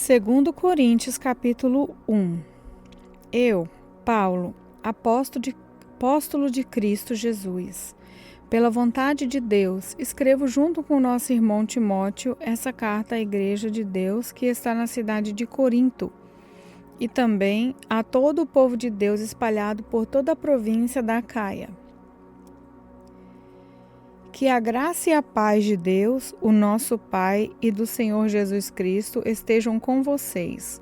Segundo Coríntios, capítulo 1. Eu, Paulo, apóstolo de Cristo Jesus, pela vontade de Deus, escrevo junto com nosso irmão Timóteo essa carta à Igreja de Deus que está na cidade de Corinto, e também a todo o povo de Deus espalhado por toda a província da Acaia. Que a graça e a paz de Deus, o nosso Pai, e do Senhor Jesus Cristo estejam com vocês.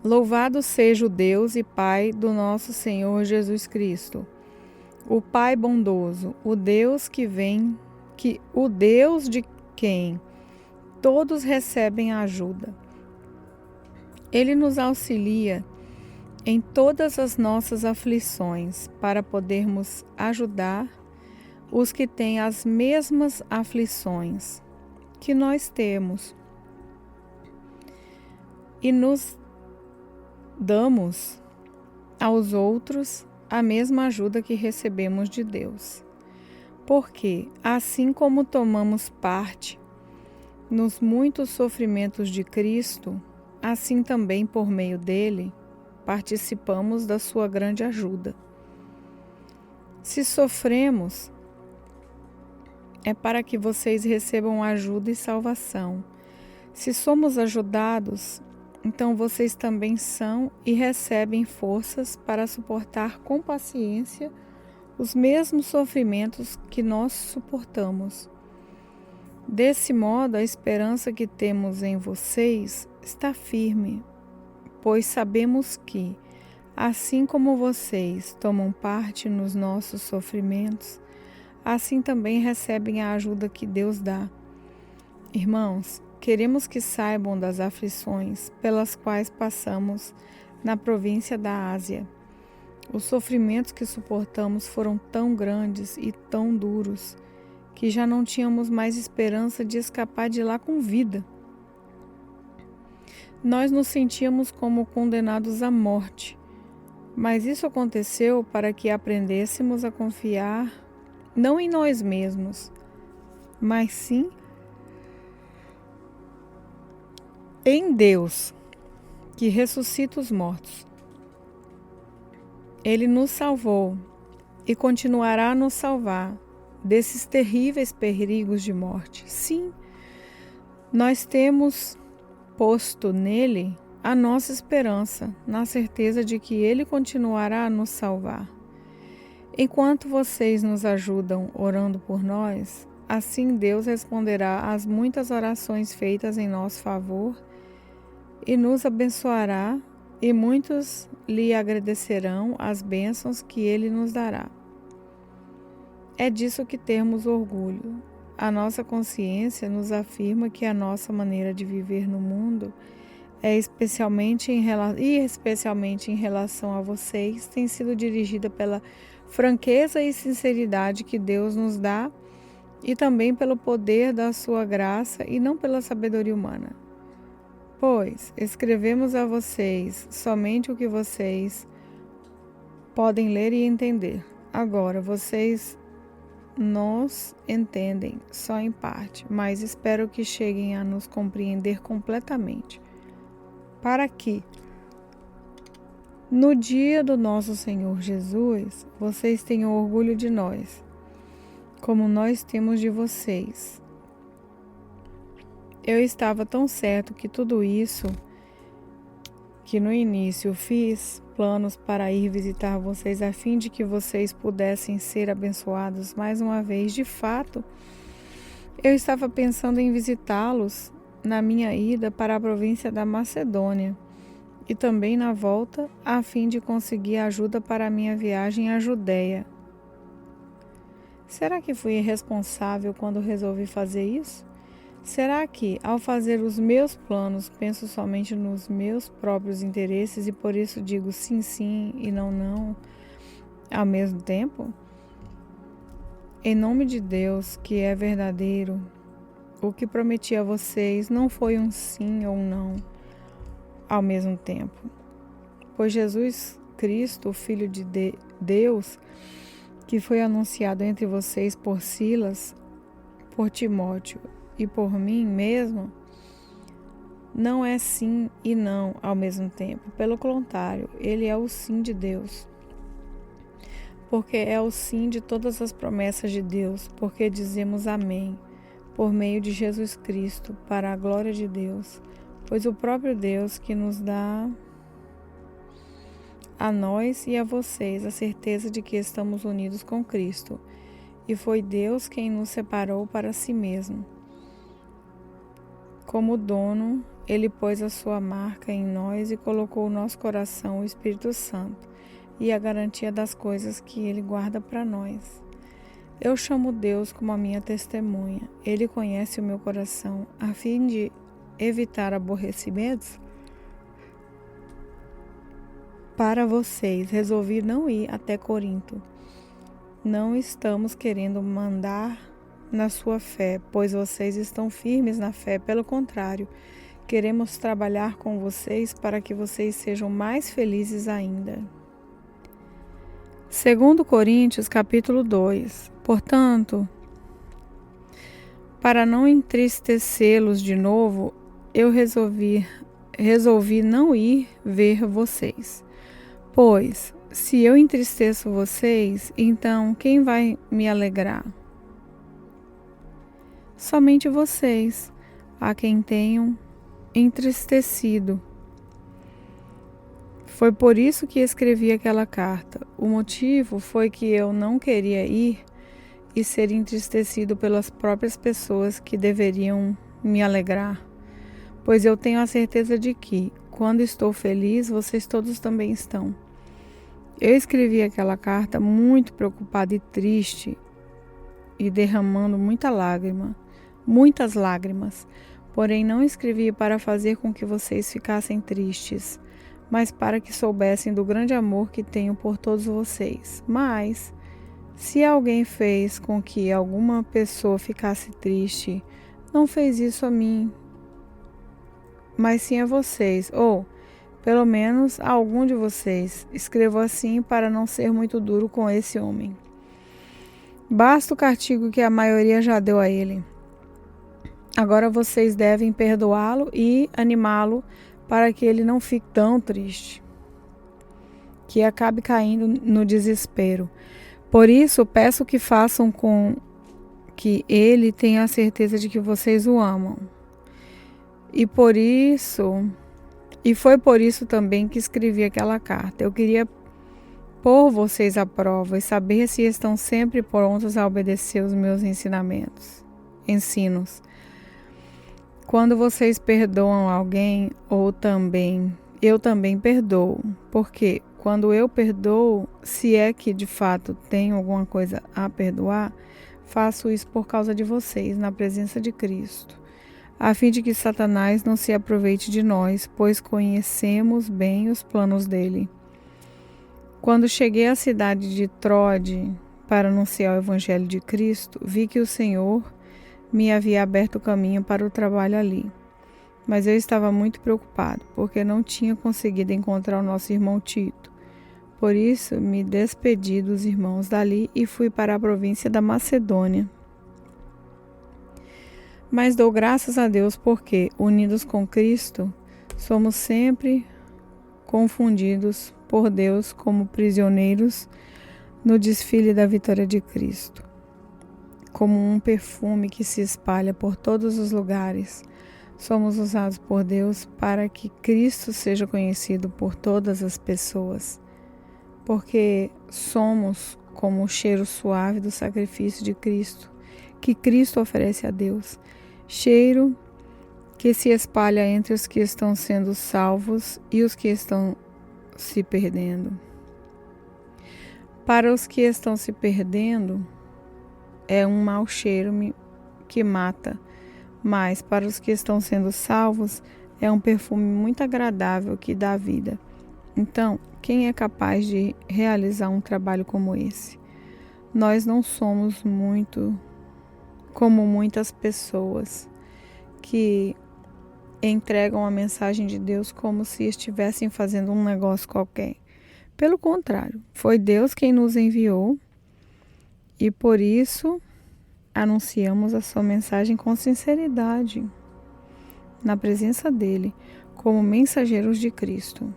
Louvado seja o Deus e Pai do nosso Senhor Jesus Cristo, o Pai bondoso, o Deus de quem todos recebem ajuda. Ele nos auxilia em todas as nossas aflições para podermos ajudar os que têm as mesmas aflições que nós temos, e nos damos aos outros a mesma ajuda que recebemos de Deus. Porque, assim como tomamos parte nos muitos sofrimentos de Cristo, assim também por meio dele participamos da sua grande ajuda. Se sofremos, é para que vocês recebam ajuda e salvação. Se somos ajudados, então vocês também são e recebem forças para suportar com paciência os mesmos sofrimentos que nós suportamos. Desse modo, a esperança que temos em vocês está firme, pois sabemos que, assim como vocês tomam parte nos nossos sofrimentos, assim também recebem a ajuda que Deus dá. Irmãos, queremos que saibam das aflições pelas quais passamos na província da Ásia. Os sofrimentos que suportamos foram tão grandes e tão duros que já não tínhamos mais esperança de escapar de lá com vida. Nós nos sentíamos como condenados à morte, mas isso aconteceu para que aprendêssemos a confiar não em nós mesmos, mas sim em Deus, que ressuscita os mortos. Ele nos salvou e continuará a nos salvar desses terríveis perigos de morte. Sim, nós temos posto nele a nossa esperança, na certeza de que ele continuará a nos salvar. Enquanto vocês nos ajudam orando por nós, assim Deus responderá às muitas orações feitas em nosso favor e nos abençoará, e muitos lhe agradecerão as bênçãos que ele nos dará. É disso que temos orgulho. A nossa consciência nos afirma que a nossa maneira de viver no mundo especialmente em relação a vocês, tem sido dirigida pela franqueza e sinceridade que Deus nos dá e também pelo poder da sua graça e não pela sabedoria humana. Pois escrevemos a vocês somente o que vocês podem ler e entender. Agora, vocês nos entendem só em parte, mas espero que cheguem a nos compreender completamente, para que, no dia do nosso Senhor Jesus, vocês tenham orgulho de nós, como nós temos de vocês. Eu estava tão certo que tudo isso, que no início fiz planos para ir visitar vocês a fim de que vocês pudessem ser abençoados mais uma vez. De fato, eu estava pensando em visitá-los na minha ida para a província da Macedônia e também na volta, a fim de conseguir ajuda para a minha viagem à Judéia. Será que fui irresponsável quando resolvi fazer isso? Será que, ao fazer os meus planos, penso somente nos meus próprios interesses e por isso digo sim, sim e não, não ao mesmo tempo? Em nome de Deus, que é verdadeiro, o que prometi a vocês não foi um sim ou um não ao mesmo tempo. Pois Jesus Cristo, o Filho de Deus, que foi anunciado entre vocês por Silas, por Timóteo e por mim mesmo, não é sim e não ao mesmo tempo. Pelo contrário, ele é o sim de Deus. Porque é o sim de todas as promessas de Deus, porque dizemos amém, por meio de Jesus Cristo, para a glória de Deus. Pois o próprio Deus que nos dá a nós e a vocês a certeza de que estamos unidos com Cristo. E foi Deus quem nos separou para si mesmo. Como dono, Ele pôs a sua marca em nós e colocou no nosso coração o Espírito Santo e a garantia das coisas que Ele guarda para nós. Eu chamo Deus como a minha testemunha. Ele conhece o meu coração. A fim de evitar aborrecimentos para vocês, resolvi não ir até Corinto. Não estamos querendo mandar na sua fé, pois vocês estão firmes na fé. Pelo contrário, queremos trabalhar com vocês para que vocês sejam mais felizes ainda. 2 Coríntios, capítulo 2. Portanto, para não entristecê-los de novo, eu resolvi não ir ver vocês. Pois, se eu entristeço vocês, então quem vai me alegrar? Somente vocês, a quem tenham entristecido. Foi por isso que escrevi aquela carta. O motivo foi que eu não queria ir e ser entristecido pelas próprias pessoas que deveriam me alegrar. Pois eu tenho a certeza de que, quando estou feliz, vocês todos também estão. Eu escrevi aquela carta muito preocupada e triste e derramando muitas lágrimas. Porém, não escrevi para fazer com que vocês ficassem tristes, mas para que soubessem do grande amor que tenho por todos vocês. Mas, se alguém fez com que alguma pessoa ficasse triste, não fez isso a mim, mas sim a vocês, ou, pelo menos, a algum de vocês. Escrevo assim para não ser muito duro com esse homem. Basta o castigo que a maioria já deu a ele. Agora vocês devem perdoá-lo e animá-lo para que ele não fique tão triste, que acabe caindo no desespero. Por isso, peço que façam com que ele tenha a certeza de que vocês o amam. E foi por isso também que escrevi aquela carta. Eu queria pôr vocês à prova e saber se estão sempre prontos a obedecer os meus ensinos. Quando vocês perdoam alguém, eu também perdoo. Porque quando eu perdoo, se é que de fato tenho alguma coisa a perdoar, faço isso por causa de vocês, na presença de Cristo, a fim de que Satanás não se aproveite de nós, pois conhecemos bem os planos dele. Quando cheguei à cidade de Troade para anunciar o Evangelho de Cristo, vi que o Senhor me havia aberto o caminho para o trabalho ali. Mas eu estava muito preocupado, porque não tinha conseguido encontrar o nosso irmão Tito. Por isso, me despedi dos irmãos dali e fui para a província da Macedônia. Mas dou graças a Deus porque, unidos com Cristo, somos sempre confundidos por Deus como prisioneiros no desfile da vitória de Cristo. Como um perfume que se espalha por todos os lugares, somos usados por Deus para que Cristo seja conhecido por todas as pessoas, porque somos como o cheiro suave do sacrifício de Cristo, que Cristo oferece a Deus, cheiro que se espalha entre os que estão sendo salvos e os que estão se perdendo. Para os que estão se perdendo, é um mau cheiro que mata, mas para os que estão sendo salvos, é um perfume muito agradável que dá vida. Então, quem é capaz de realizar um trabalho como esse? Nós não somos muito como muitas pessoas que entregam a mensagem de Deus como se estivessem fazendo um negócio qualquer. Pelo contrário, foi Deus quem nos enviou e por isso anunciamos a sua mensagem com sinceridade. na presença dele, como mensageiros de Cristo.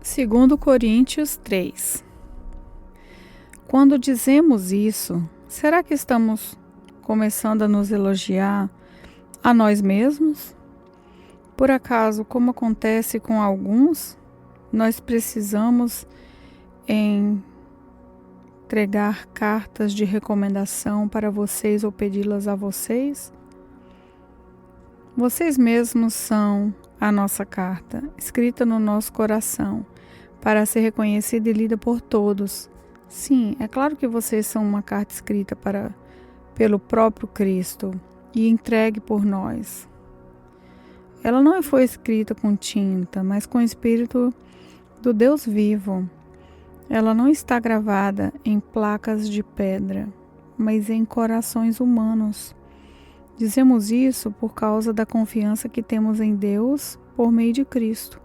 2 Coríntios 3. Quando dizemos isso, será que estamos começando a nos elogiar a nós mesmos? Por acaso, como acontece com alguns, nós precisamos entregar cartas de recomendação para vocês ou pedi-las a vocês? Vocês mesmos são a nossa carta, escrita no nosso coração, para ser reconhecida e lida por todos. Sim, é claro que vocês são uma carta escrita pelo próprio Cristo e entregue por nós. Ela não foi escrita com tinta, mas com o Espírito do Deus vivo. Ela não está gravada em placas de pedra, mas em corações humanos. Dizemos isso por causa da confiança que temos em Deus por meio de Cristo.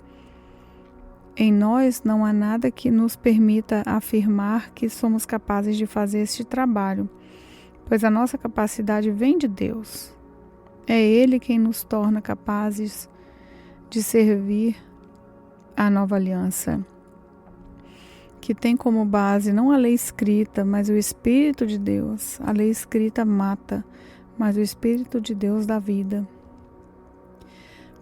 Em nós não há nada que nos permita afirmar que somos capazes de fazer este trabalho, pois a nossa capacidade vem de Deus. É Ele quem nos torna capazes de servir a nova aliança, que tem como base não a lei escrita, mas o Espírito de Deus. A lei escrita mata, mas o Espírito de Deus dá vida.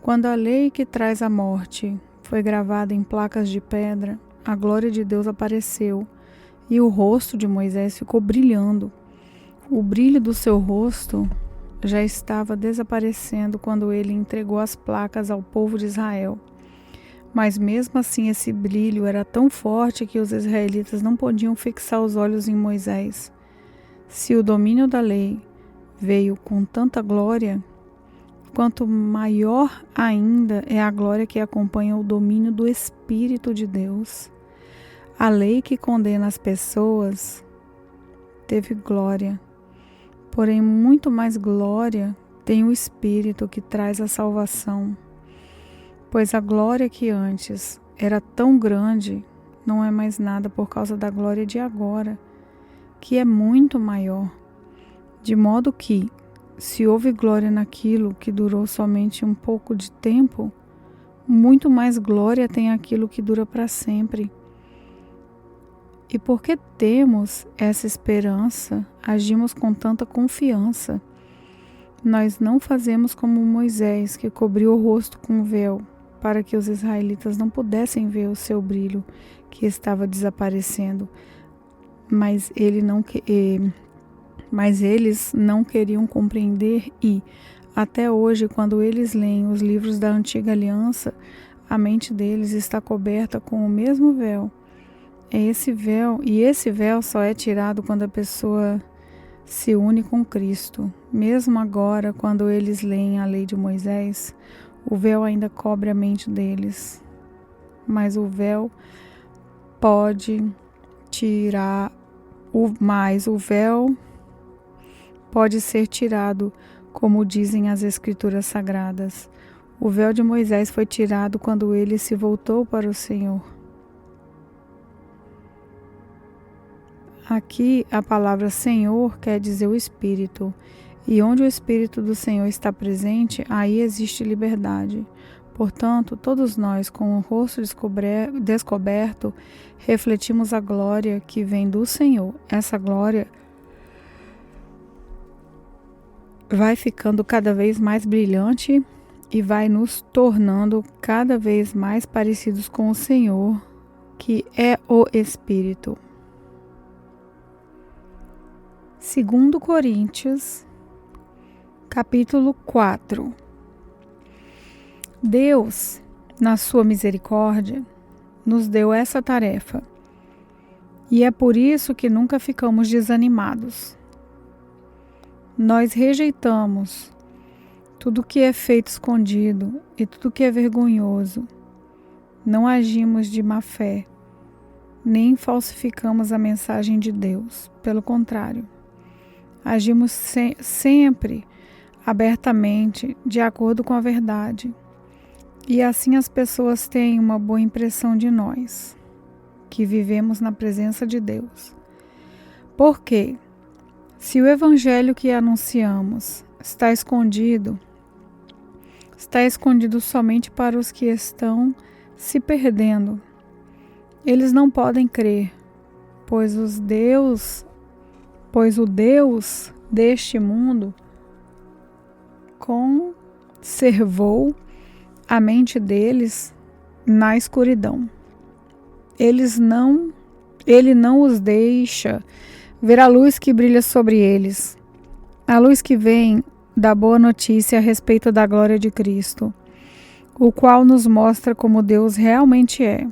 Quando a lei que traz a morte foi gravada em placas de pedra, a glória de Deus apareceu e o rosto de Moisés ficou brilhando. O brilho do seu rosto já estava desaparecendo quando ele entregou as placas ao povo de Israel. Mas mesmo assim esse brilho era tão forte que os israelitas não podiam fixar os olhos em Moisés. Se o domínio da lei veio com tanta glória, quanto maior ainda é a glória que acompanha o domínio do Espírito de Deus. A lei que condena as pessoas teve glória, porém muito mais glória tem o Espírito que traz a salvação. Pois a glória que antes era tão grande não é mais nada por causa da glória de agora, que é muito maior. De modo que, se houve glória naquilo que durou somente um pouco de tempo, muito mais glória tem aquilo que dura para sempre. E porque temos essa esperança, agimos com tanta confiança. Nós não fazemos como Moisés, que cobriu o rosto com um véu, para que os israelitas não pudessem ver o seu brilho que estava desaparecendo. Mas eles não queriam compreender e, até hoje, quando eles leem os livros da Antiga Aliança, a mente deles está coberta com o mesmo véu. Esse véu só é tirado quando a pessoa se une com Cristo. Mesmo agora, quando eles leem a lei de Moisés, o véu ainda cobre a mente deles. Mas o véu pode ser tirado, como dizem as Escrituras Sagradas. O véu de Moisés foi tirado quando ele se voltou para o Senhor. Aqui a palavra Senhor quer dizer o Espírito, e onde o Espírito do Senhor está presente, aí existe liberdade. Portanto, todos nós, com o rosto descoberto, refletimos a glória que vem do Senhor. Essa glória vai ficando cada vez mais brilhante e vai nos tornando cada vez mais parecidos com o Senhor, que é o Espírito. 2 Coríntios, capítulo 4. Deus, na sua misericórdia, nos deu essa tarefa, e é por isso que nunca ficamos desanimados. Nós rejeitamos tudo que é feito escondido e tudo que é vergonhoso. Não agimos de má fé, nem falsificamos a mensagem de Deus. Pelo contrário, agimos sempre abertamente, de acordo com a verdade. E assim as pessoas têm uma boa impressão de nós, que vivemos na presença de Deus. Porque, se o evangelho que anunciamos está escondido, está escondido somente para os que estão se perdendo. Eles não podem crer, pois o Deus deste mundo conservou a mente deles na escuridão. Ele não os deixa ver a luz que brilha sobre eles, a luz que vem da boa notícia a respeito da glória de Cristo, o qual nos mostra como Deus realmente é.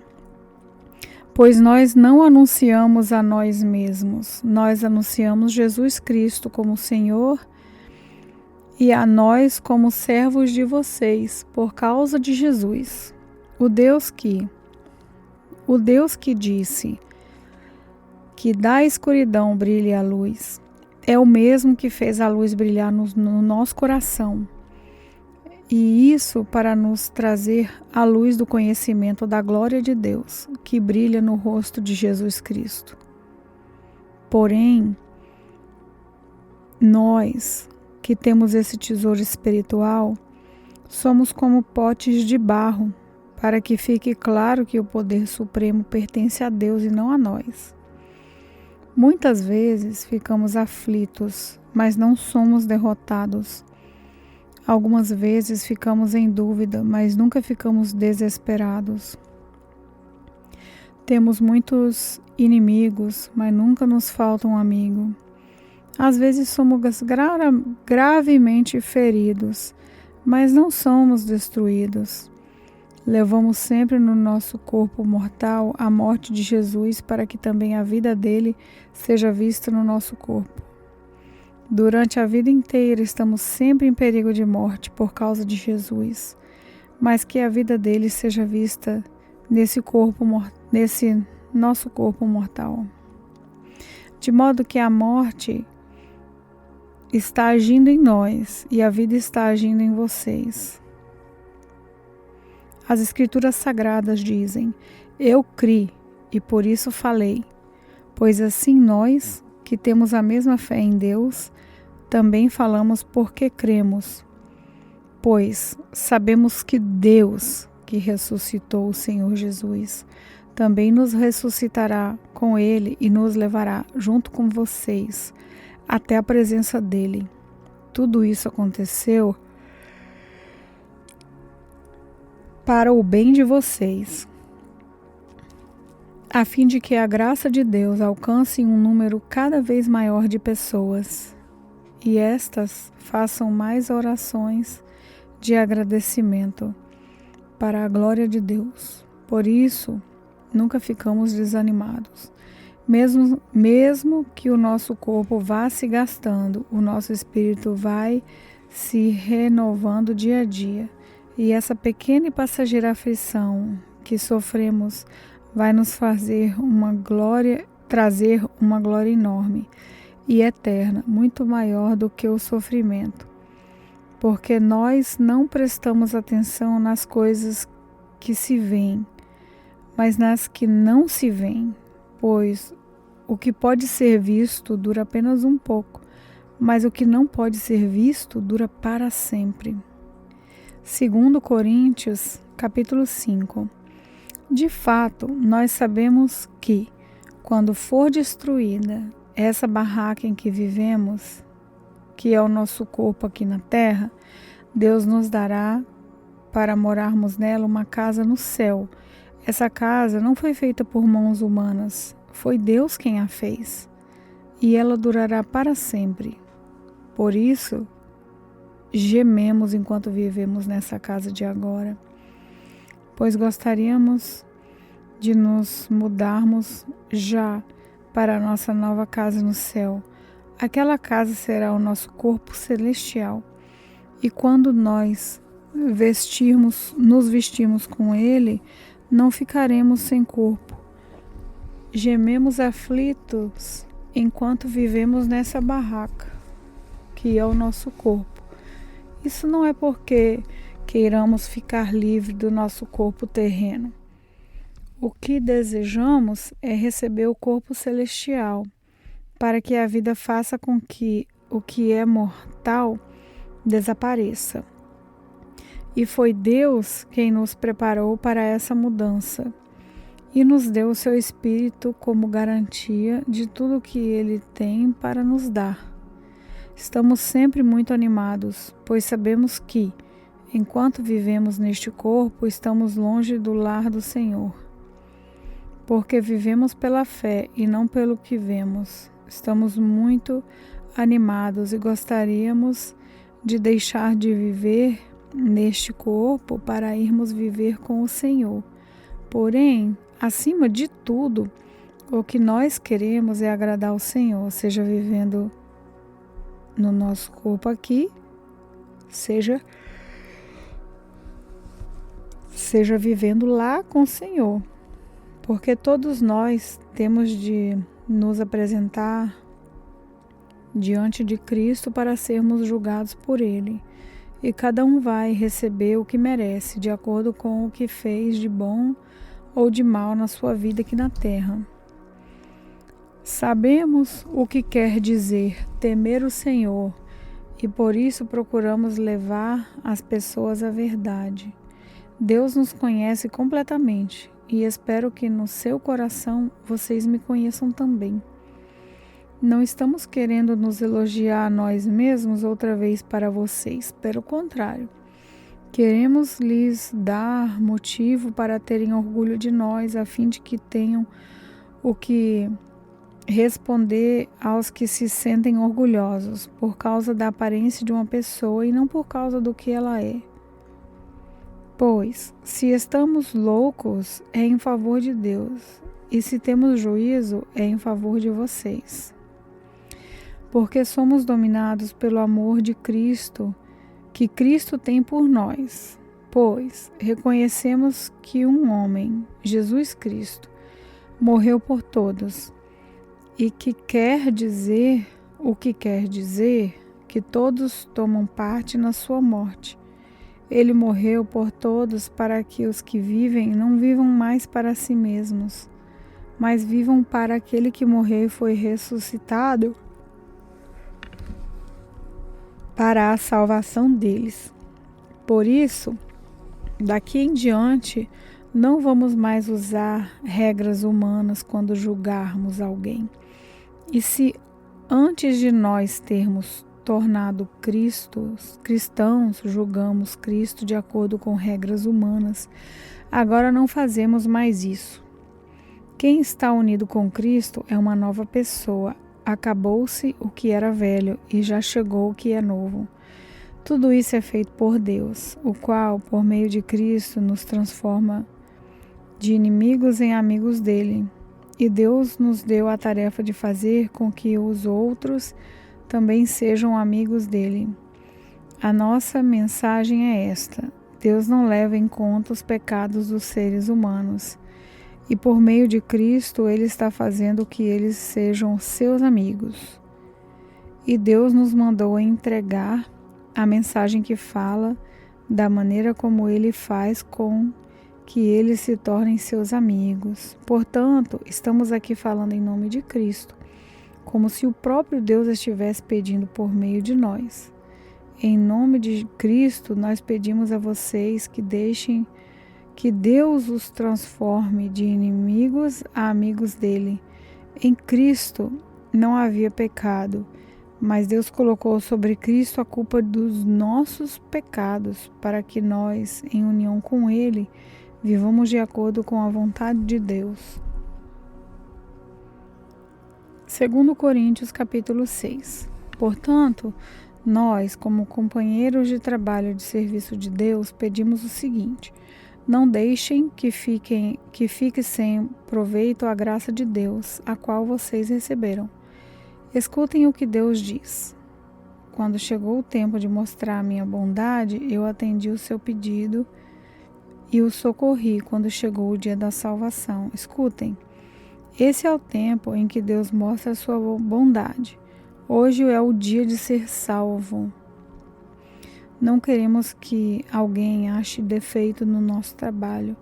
Pois nós não anunciamos a nós mesmos, nós anunciamos Jesus Cristo como Senhor e a nós como servos de vocês, por causa de Jesus. O Deus que disse que da escuridão brilhe a luz, é o mesmo que fez a luz brilhar no nosso coração. E isso para nos trazer a luz do conhecimento da glória de Deus, que brilha no rosto de Jesus Cristo. Porém, nós que temos esse tesouro espiritual, somos como potes de barro, para que fique claro que o poder supremo pertence a Deus e não a nós. Muitas vezes ficamos aflitos, mas não somos derrotados. Algumas vezes ficamos em dúvida, mas nunca ficamos desesperados. Temos muitos inimigos, mas nunca nos falta um amigo. Às vezes somos gravemente feridos, mas não somos destruídos. Levamos sempre no nosso corpo mortal a morte de Jesus, para que também a vida dele seja vista no nosso corpo. Durante a vida inteira estamos sempre em perigo de morte por causa de Jesus, mas que a vida dele seja vista nesse nosso corpo mortal. De modo que a morte está agindo em nós e a vida está agindo em vocês. As Escrituras Sagradas dizem: eu criei e por isso falei, pois assim nós, que temos a mesma fé em Deus, também falamos porque cremos, pois sabemos que Deus, que ressuscitou o Senhor Jesus, também nos ressuscitará com Ele e nos levará junto com vocês até a presença dEle. Tudo isso aconteceu para o bem de vocês, a fim de que a graça de Deus alcance um número cada vez maior de pessoas, e estas façam mais orações de agradecimento para a glória de Deus. Por isso, nunca ficamos desanimados. Mesmo que o nosso corpo vá se gastando, o nosso espírito vai se renovando dia a dia. E essa pequena e passageira aflição que sofremos vai nos trazer uma glória enorme e eterna, muito maior do que o sofrimento, porque nós não prestamos atenção nas coisas que se veem, mas nas que não se veem, pois o que pode ser visto dura apenas um pouco, mas o que não pode ser visto dura para sempre. 2 Coríntios, capítulo 5. De fato, nós sabemos que, quando for destruída essa barraca em que vivemos, que é o nosso corpo aqui na terra, Deus nos dará para morarmos nela uma casa no céu. Essa casa não foi feita por mãos humanas, foi Deus quem a fez, e ela durará para sempre. Por isso, gememos enquanto vivemos nessa casa de agora, pois gostaríamos de nos mudarmos já para a nossa nova casa no céu. Aquela casa será o nosso corpo celestial, e quando nós nos vestirmos com ele, não ficaremos sem corpo. Gememos aflitos enquanto vivemos nessa barraca, que é o nosso corpo. Isso não é porque queiramos ficar livre do nosso corpo terreno. O que desejamos é receber o corpo celestial, para que a vida faça com que o que é mortal desapareça. E foi Deus quem nos preparou para essa mudança e nos deu o seu Espírito como garantia de tudo o que Ele tem para nos dar. Estamos sempre muito animados, pois sabemos que, enquanto vivemos neste corpo, estamos longe do lar do Senhor. Porque vivemos pela fé e não pelo que vemos. Estamos muito animados e gostaríamos de deixar de viver neste corpo para irmos viver com o Senhor. Porém, acima de tudo, o que nós queremos é agradar ao Senhor, seja vivendo no nosso corpo aqui, seja vivendo lá com o Senhor. Porque todos nós temos de nos apresentar diante de Cristo para sermos julgados por Ele. E cada um vai receber o que merece, de acordo com o que fez de bom ou de mal na sua vida aqui na terra. Sabemos o que quer dizer temer o Senhor e por isso procuramos levar as pessoas à verdade. Deus nos conhece completamente e espero que no seu coração vocês me conheçam também. Não estamos querendo nos elogiar a nós mesmos outra vez para vocês, pelo contrário. Queremos lhes dar motivo para terem orgulho de nós, a fim de que tenham o que responder aos que se sentem orgulhosos, por causa da aparência de uma pessoa e não por causa do que ela é. Pois, se estamos loucos, é em favor de Deus, e se temos juízo, é em favor de vocês. Porque somos dominados pelo amor de Cristo, que Cristo tem por nós. Pois reconhecemos que um homem, Jesus Cristo, morreu por todos, e que quer dizer que todos tomam parte na sua morte. Ele morreu por todos para que os que vivem não vivam mais para si mesmos, mas vivam para aquele que morreu e foi ressuscitado para a salvação deles. Por isso, daqui em diante, não vamos mais usar regras humanas quando julgarmos alguém. E se antes de nós termos tornado cristãos, julgamos Cristo de acordo com regras humanas, agora não fazemos mais isso. Quem está unido com Cristo é uma nova pessoa. Acabou-se o que era velho e já chegou o que é novo. Tudo isso é feito por Deus, o qual, por meio de Cristo, nos transforma de inimigos em amigos dele. E Deus nos deu a tarefa de fazer com que os outros também sejam amigos dele. A nossa mensagem é esta: Deus não leva em conta os pecados dos seres humanos. E por meio de Cristo, Ele está fazendo que eles sejam seus amigos. E Deus nos mandou entregar a mensagem que fala da maneira como Ele faz com que eles se tornem seus amigos. Portanto, estamos aqui falando em nome de Cristo, como se o próprio Deus estivesse pedindo por meio de nós. Em nome de Cristo, nós pedimos a vocês que deixem que Deus os transforme de inimigos a amigos dele. Em Cristo não havia pecado, mas Deus colocou sobre Cristo a culpa dos nossos pecados, para que nós, em união com Ele, vivamos de acordo com a vontade de Deus. 2 Coríntios capítulo 6. Portanto, nós, como companheiros de trabalho de serviço de Deus, pedimos o seguinte: não deixem que fique sem proveito a graça de Deus, a qual vocês receberam. Escutem o que Deus diz. Quando chegou o tempo de mostrar a minha bondade, eu atendi o seu pedido e o socorri quando chegou o dia da salvação. Escutem, esse é o tempo em que Deus mostra a sua bondade. Hoje é o dia de ser salvo. Não queremos que alguém ache defeito no nosso trabalho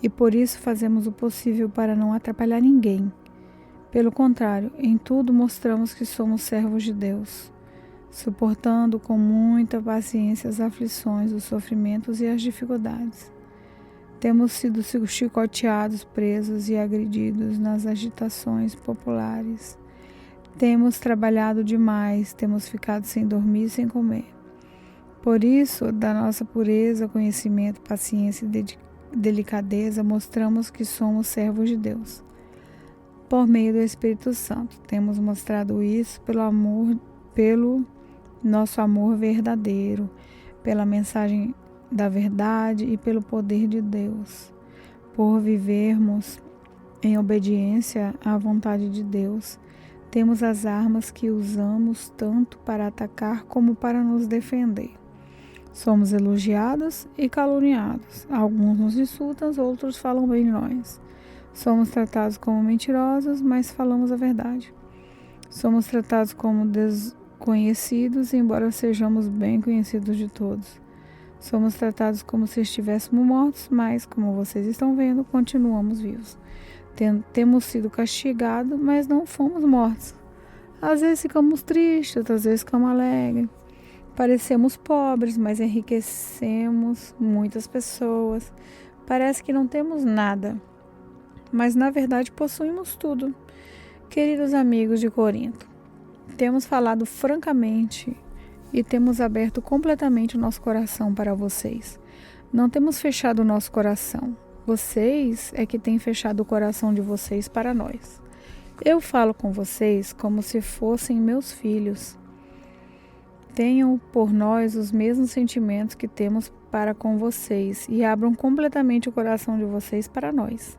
e por isso fazemos o possível para não atrapalhar ninguém. Pelo contrário, em tudo mostramos que somos servos de Deus. suportando com muita paciência as aflições, os sofrimentos e as dificuldades. Temos sido chicoteados, presos e agredidos nas agitações populares. Temos trabalhado demais, temos ficado sem dormir e sem comer. Por isso, da nossa pureza, conhecimento, paciência e delicadeza, mostramos que somos servos de Deus. Por meio do Espírito Santo, temos mostrado isso pelo nosso amor verdadeiro, pela mensagem da verdade e pelo poder de Deus. Por vivermos em obediência à vontade de Deus, temos as armas que usamos tanto para atacar como para nos defender. Somos elogiados e caluniados. Alguns nos insultam, outros falam bem de nós. Somos tratados como mentirosos, mas falamos a verdade. Somos tratados como desconhecidos, embora sejamos bem conhecidos de todos. Somos tratados como se estivéssemos mortos, mas, como vocês estão vendo, continuamos vivos. Temos sido castigados, mas não fomos mortos. Às vezes ficamos tristes, outras vezes ficamos alegres. Parecemos pobres, mas enriquecemos muitas pessoas. Parece que não temos nada, mas na verdade possuímos tudo. Queridos amigos de Corinto, temos falado francamente e temos aberto completamente o nosso coração para vocês. Não temos fechado o nosso coração. Vocês é que têm fechado o coração de vocês para nós. Eu falo com vocês como se fossem meus filhos. Tenham por nós os mesmos sentimentos que temos para com vocês e abram completamente o coração de vocês para nós.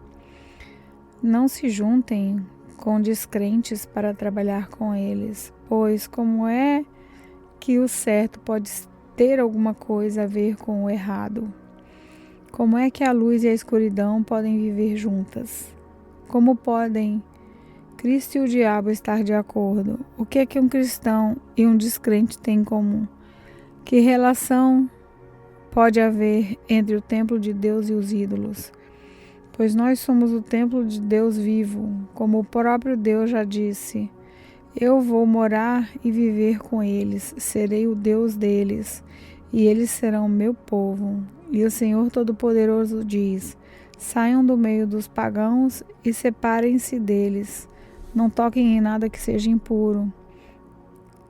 Não se juntem com descrentes para trabalhar com eles, pois como é que o certo pode ter alguma coisa a ver com o errado? Como é que a luz e a escuridão podem viver juntas? Como podem Cristo e o diabo estar de acordo? O que é que um cristão e um descrente têm em comum? Que relação pode haver entre o templo de Deus e os ídolos? Pois nós somos o templo de Deus vivo, como o próprio Deus já disse. Eu vou morar e viver com eles, serei o Deus deles, e eles serão meu povo. E o Senhor Todo-Poderoso diz: saiam do meio dos pagãos e separem-se deles. Não toquem em nada que seja impuro.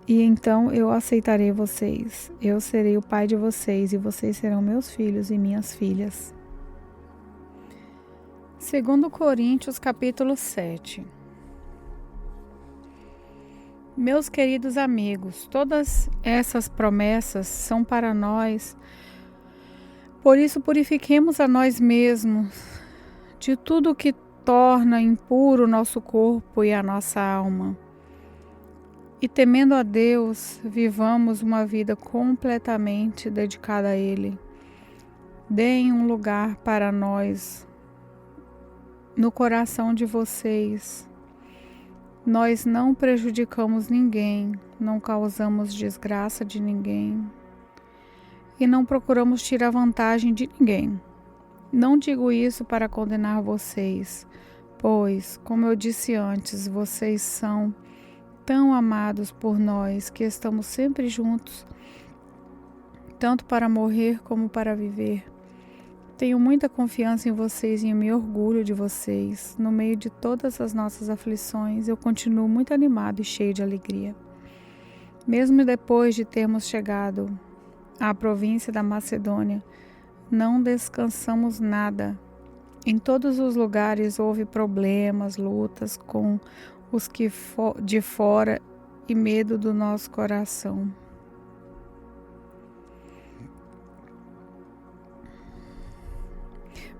E então eu aceitarei vocês. Eu serei o pai de vocês e vocês serão meus filhos e minhas filhas. 2 Coríntios capítulo 7. Meus queridos amigos, todas essas promessas são para nós. Por isso purifiquemos a nós mesmos de tudo que torna impuro o nosso corpo e a nossa alma. E temendo a Deus, vivamos uma vida completamente dedicada a Ele. Deem um lugar para nós no coração de vocês. Nós não prejudicamos ninguém, não causamos desgraça de ninguém e não procuramos tirar vantagem de ninguém. Não digo isso para condenar vocês, pois, como eu disse antes, vocês são tão amados por nós que estamos sempre juntos, tanto para morrer como para viver. Tenho muita confiança em vocês e me orgulho de vocês. No meio de todas as nossas aflições, eu continuo muito animado e cheio de alegria. Mesmo depois de termos chegado à província da Macedônia, não descansamos nada. Em todos os lugares houve problemas, lutas com os que de fora e medo do nosso coração.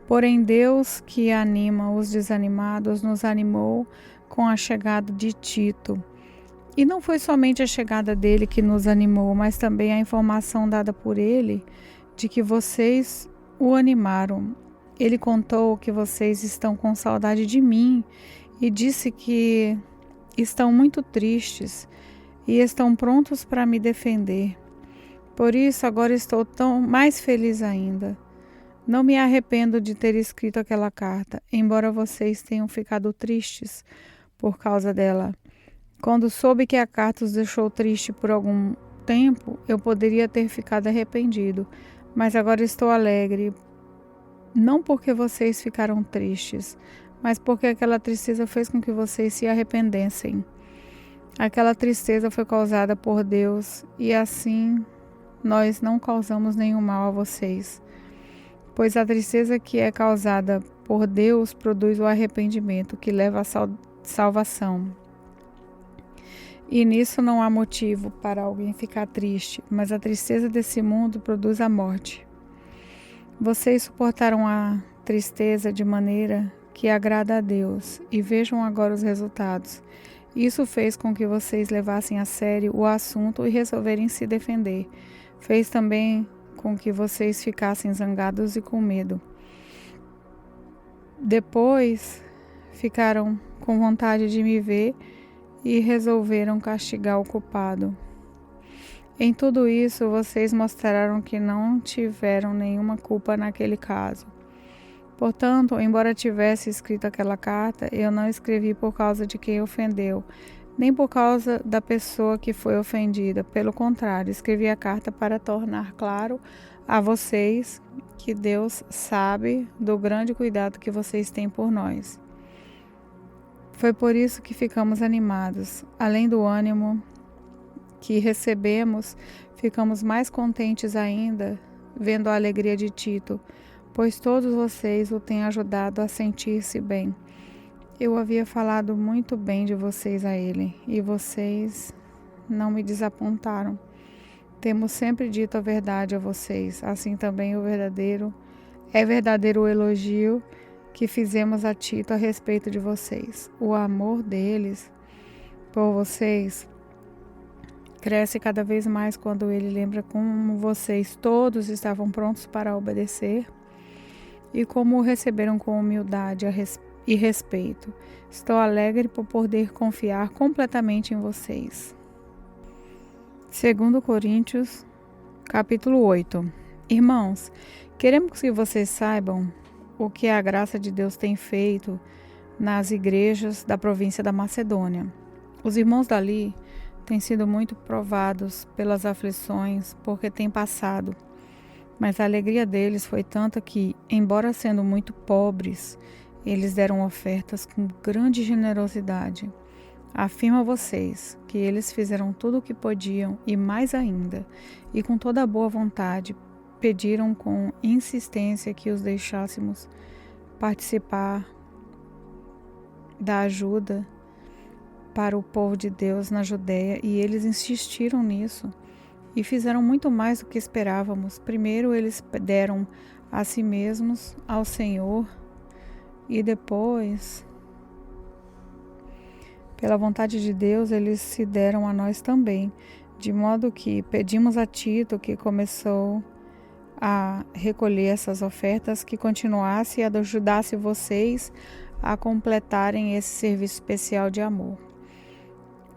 Porém, Deus, que anima os desanimados, nos animou com a chegada de Tito. E não foi somente a chegada dele que nos animou, mas também a informação dada por ele de que vocês o animaram. Ele contou que vocês estão com saudade de mim e disse que estão muito tristes e estão prontos para me defender. Por isso, agora estou tão mais feliz ainda. Não me arrependo de ter escrito aquela carta, embora vocês tenham ficado tristes por causa dela. Quando soube que a carta os deixou triste por algum tempo eu poderia ter ficado arrependido, mas agora estou alegre, não porque vocês ficaram tristes, mas porque aquela tristeza fez com que vocês se arrependessem. Aquela tristeza foi causada por Deus e assim nós não causamos nenhum mal a vocês, pois a tristeza que é causada por Deus produz o arrependimento que leva à salvação. E nisso não há motivo para alguém ficar triste, mas a tristeza desse mundo produz a morte. Vocês suportaram a tristeza de maneira que agrada a Deus, e vejam agora os resultados. Isso fez com que vocês levassem a sério o assunto e resolverem se defender. Fez também com que vocês ficassem zangados e com medo. Depois, ficaram com vontade de me ver e resolveram castigar o culpado. Em tudo isso, vocês mostraram que não tiveram nenhuma culpa naquele caso. Portanto, embora tivesse escrito aquela carta, eu não escrevi por causa de quem ofendeu, nem por causa da pessoa que foi ofendida. Pelo contrário, escrevi a carta para tornar claro a vocês que Deus sabe do grande cuidado que vocês têm por nós. Foi por isso que ficamos animados. Além do ânimo que recebemos, ficamos mais contentes ainda vendo a alegria de Tito, pois todos vocês o têm ajudado a sentir-se bem. Eu havia falado muito bem de vocês a ele, e vocês não me desapontaram. Temos sempre dito a verdade a vocês, assim também é verdadeiro o elogio que fizemos a Tito a respeito de vocês. O amor deles por vocês cresce cada vez mais quando ele lembra como vocês todos estavam prontos para obedecer e como o receberam com humildade e respeito. Estou alegre por poder confiar completamente em vocês. 2 Coríntios, capítulo 8. Irmãos, queremos que vocês saibam o que a graça de Deus tem feito nas igrejas da província da Macedônia. Os irmãos dali têm sido muito provados pelas aflições porque têm passado, mas a alegria deles foi tanta que, embora sendo muito pobres, eles deram ofertas com grande generosidade. Afirmo a vocês que eles fizeram tudo o que podiam e mais ainda, e com toda a boa vontade, pediram com insistência que os deixássemos participar da ajuda para o povo de Deus na Judéia, e eles insistiram nisso e fizeram muito mais do que esperávamos. Primeiro eles deram a si mesmos ao Senhor e depois, pela vontade de Deus, eles se deram a nós também, de modo que pedimos a Tito, que começou a recolher essas ofertas, que continuasse e ajudasse vocês a completarem esse serviço especial de amor.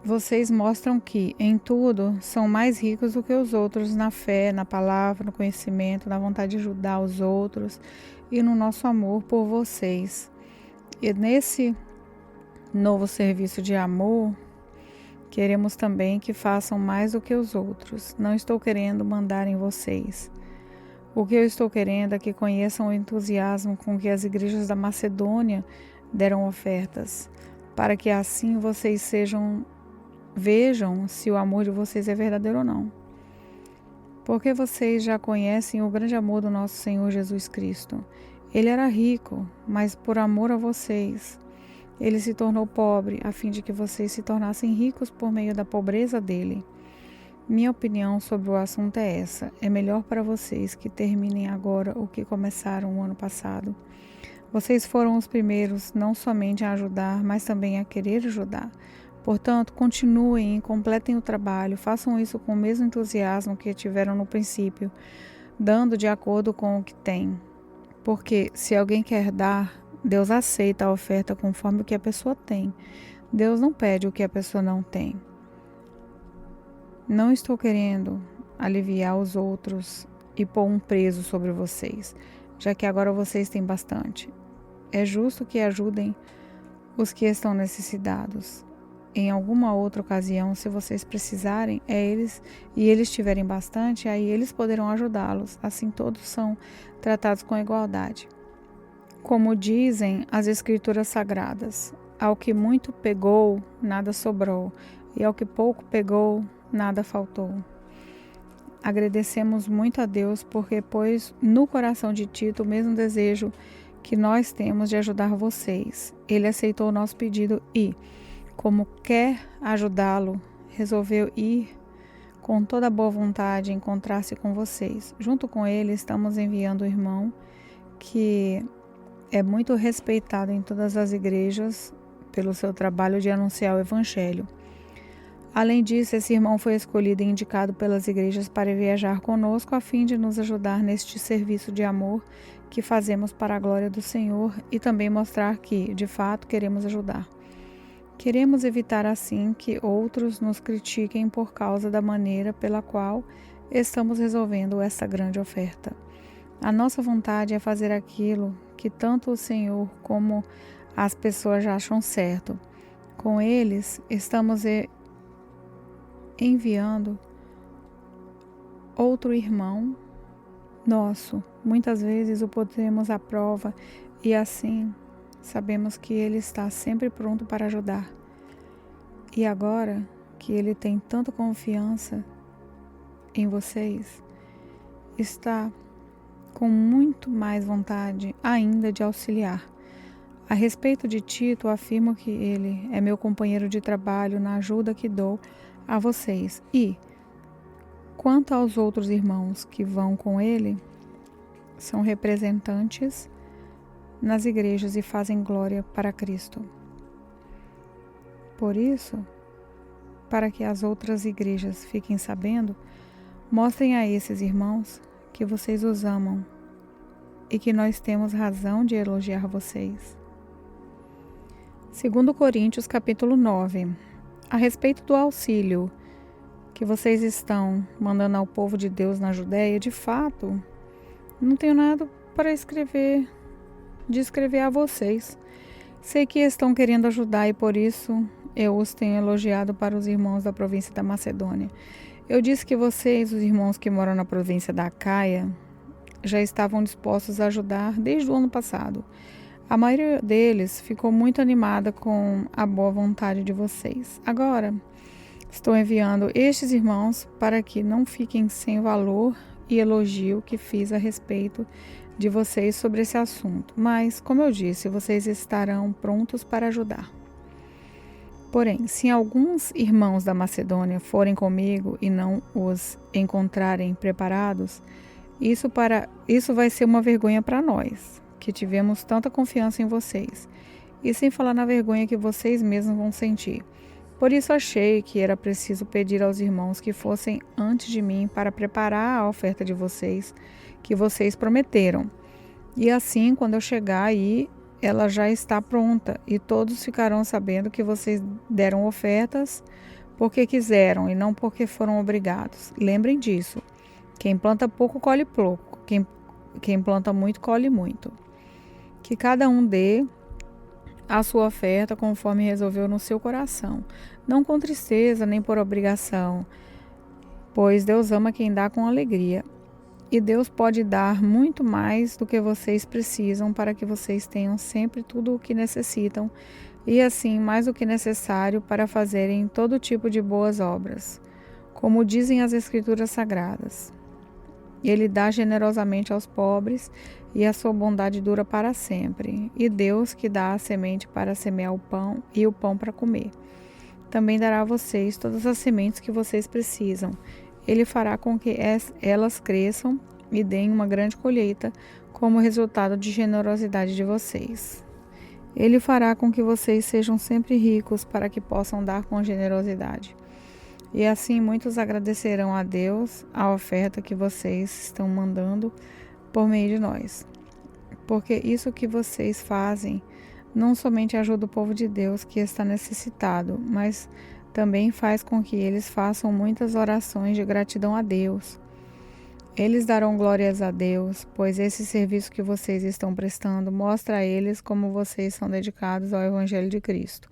Vocês mostram que, em tudo, são mais ricos do que os outros na fé, na palavra, no conhecimento, na vontade de ajudar os outros e no nosso amor por vocês. E nesse novo serviço de amor, queremos também que façam mais do que os outros. Não estou querendo mandar em vocês. O que eu estou querendo é que conheçam o entusiasmo com que as igrejas da Macedônia deram ofertas, para que assim vocês vejam se o amor de vocês é verdadeiro ou não. Porque vocês já conhecem o grande amor do nosso Senhor Jesus Cristo. Ele era rico, mas por amor a vocês, ele se tornou pobre, a fim de que vocês se tornassem ricos por meio da pobreza dele. Minha opinião sobre o assunto é essa. É melhor para vocês que terminem agora o que começaram o ano passado. Vocês foram os primeiros não somente a ajudar, mas também a querer ajudar. Portanto, continuem e completem o trabalho. Façam isso com o mesmo entusiasmo que tiveram no princípio, dando de acordo com o que têm. Porque se alguém quer dar, Deus aceita a oferta conforme o que a pessoa tem. Deus não pede o que a pessoa não tem. Não estou querendo aliviar os outros e pôr um peso sobre vocês, já que agora vocês têm bastante. É justo que ajudem os que estão necessitados. em alguma outra ocasião, se vocês precisarem, eles tiverem bastante, aí eles poderão ajudá-los. Assim todos são tratados com igualdade. Como dizem as Escrituras Sagradas, ao que muito pegou, nada sobrou, e ao que pouco pegou, nada faltou. Agradecemos muito a Deus porque pôs no coração de Tito o mesmo desejo que nós temos de ajudar vocês. Ele aceitou o nosso pedido e, como quer ajudá-lo, resolveu ir com toda a boa vontade encontrar-se com vocês. Junto com ele, estamos enviando o irmão que é muito respeitado em todas as igrejas pelo seu trabalho de anunciar o Evangelho. Além disso, esse irmão foi escolhido e indicado pelas igrejas para viajar conosco a fim de nos ajudar neste serviço de amor que fazemos para a glória do Senhor e também mostrar que, de fato, queremos ajudar. Queremos evitar assim que outros nos critiquem por causa da maneira pela qual estamos resolvendo essa grande oferta. A nossa vontade é fazer aquilo que tanto o Senhor como as pessoas já acham certo. Com eles, estamos enviando outro irmão nosso. Muitas vezes o podemos à prova e assim sabemos que ele está sempre pronto para ajudar. E agora que ele tem tanta confiança em vocês, está com muito mais vontade ainda de auxiliar. A respeito de Tito, afirmo que ele é meu companheiro de trabalho na ajuda que dou a vocês. E, quanto aos outros irmãos que vão com ele, são representantes nas igrejas e fazem glória para Cristo. Por isso, para que as outras igrejas fiquem sabendo, mostrem a esses irmãos que vocês os amam e que nós temos razão de elogiar vocês. 2 Coríntios capítulo 9. A respeito do auxílio que vocês estão mandando ao povo de Deus na Judéia, de fato, não tenho nada para escrever a vocês. Sei que estão querendo ajudar e por isso eu os tenho elogiado para os irmãos da província da Macedônia. Eu disse que vocês, os irmãos que moram na província da Acaia, já estavam dispostos a ajudar desde o ano passado. A maioria deles ficou muito animada com a boa vontade de vocês. Agora, estou enviando estes irmãos para que não fiquem sem o valor e elogio que fiz a respeito de vocês sobre esse assunto. Mas, como eu disse, vocês estarão prontos para ajudar. Porém, se alguns irmãos da Macedônia forem comigo e não os encontrarem preparados, isso vai ser uma vergonha para nós, que tivemos tanta confiança em vocês, e sem falar na vergonha que vocês mesmos vão sentir. Por isso achei que era preciso pedir aos irmãos que fossem antes de mim para preparar a oferta de vocês, que vocês prometeram. E assim, quando eu chegar aí, ela já está pronta e todos ficarão sabendo que vocês deram ofertas porque quiseram e não porque foram obrigados. Lembrem disso. Quem planta pouco, colhe pouco. Quem planta muito, colhe muito. Que cada um dê a sua oferta conforme resolveu no seu coração, não com tristeza nem por obrigação, pois Deus ama quem dá com alegria. E Deus pode dar muito mais do que vocês precisam para que vocês tenham sempre tudo o que necessitam e assim mais do que necessário para fazerem todo tipo de boas obras, como dizem as Escrituras Sagradas. Ele dá generosamente aos pobres e a sua bondade dura para sempre. E Deus que dá a semente para semear o pão e o pão para comer, também dará a vocês todas as sementes que vocês precisam. Ele fará com que elas cresçam e deem uma grande colheita como resultado de generosidade de vocês. Ele fará com que vocês sejam sempre ricos para que possam dar com generosidade. E assim muitos agradecerão a Deus a oferta que vocês estão mandando por meio de nós. Porque isso que vocês fazem não somente ajuda o povo de Deus que está necessitado, mas também faz com que eles façam muitas orações de gratidão a Deus. Eles darão glórias a Deus, pois esse serviço que vocês estão prestando mostra a eles como vocês são dedicados ao Evangelho de Cristo,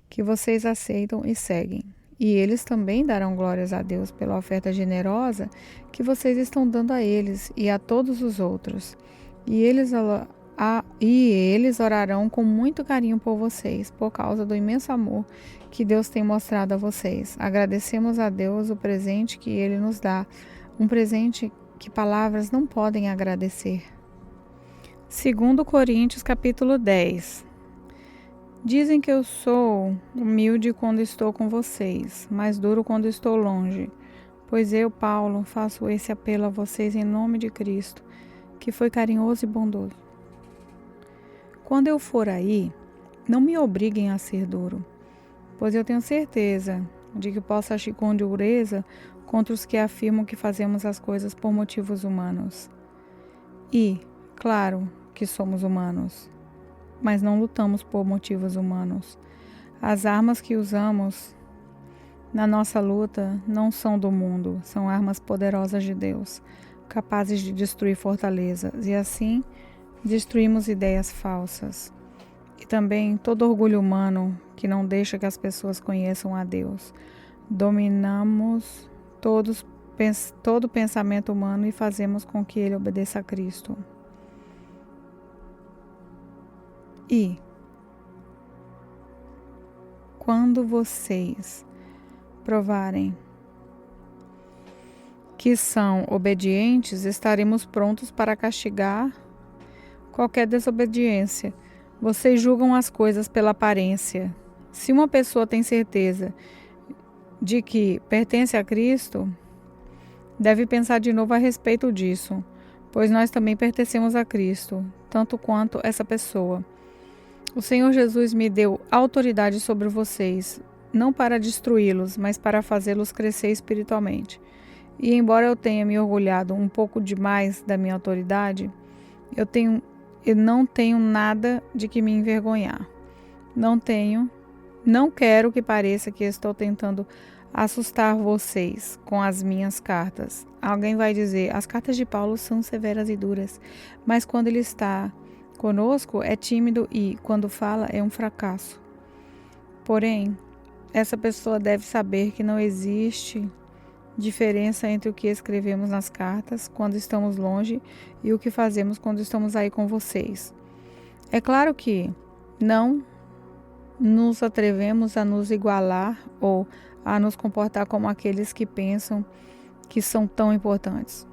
que vocês aceitam e seguem. E eles também darão glórias a Deus pela oferta generosa que vocês estão dando a eles e a todos os outros. E eles orarão com muito carinho por vocês, por causa do imenso amor que Deus tem mostrado a vocês. Agradecemos a Deus o presente que Ele nos dá, um presente que palavras não podem agradecer. 2 Coríntios capítulo 10. Dizem que eu sou humilde quando estou com vocês, mas duro quando estou longe. Pois eu, Paulo, faço esse apelo a vocês em nome de Cristo, que foi carinhoso e bondoso. Quando eu for aí, não me obriguem a ser duro, pois eu tenho certeza de que posso agir com dureza contra os que afirmam que fazemos as coisas por motivos humanos. E, claro, que somos humanos, mas não lutamos por motivos humanos. As armas que usamos na nossa luta não são do mundo, são armas poderosas de Deus, capazes de destruir fortalezas, e assim destruímos ideias falsas. E também todo orgulho humano que não deixa que as pessoas conheçam a Deus. Dominamos todo pensamento humano e fazemos com que ele obedeça a Cristo. E quando vocês provarem que são obedientes, estaremos prontos para castigar qualquer desobediência. Vocês julgam as coisas pela aparência. Se uma pessoa tem certeza de que pertence a Cristo, deve pensar de novo a respeito disso, pois nós também pertencemos a Cristo, tanto quanto essa pessoa. O Senhor Jesus me deu autoridade sobre vocês, não para destruí-los, mas para fazê-los crescer espiritualmente. E embora eu tenha me orgulhado um pouco demais da minha autoridade, eu não tenho nada de que me envergonhar. Não quero que pareça que estou tentando assustar vocês com as minhas cartas. Alguém vai dizer, as cartas de Paulo são severas e duras, mas quando ele está conosco é tímido e, quando fala, é um fracasso. Porém, essa pessoa deve saber que não existe diferença entre o que escrevemos nas cartas quando estamos longe e o que fazemos quando estamos aí com vocês. É claro que não nos atrevemos a nos igualar ou a nos comportar como aqueles que pensam que são tão importantes.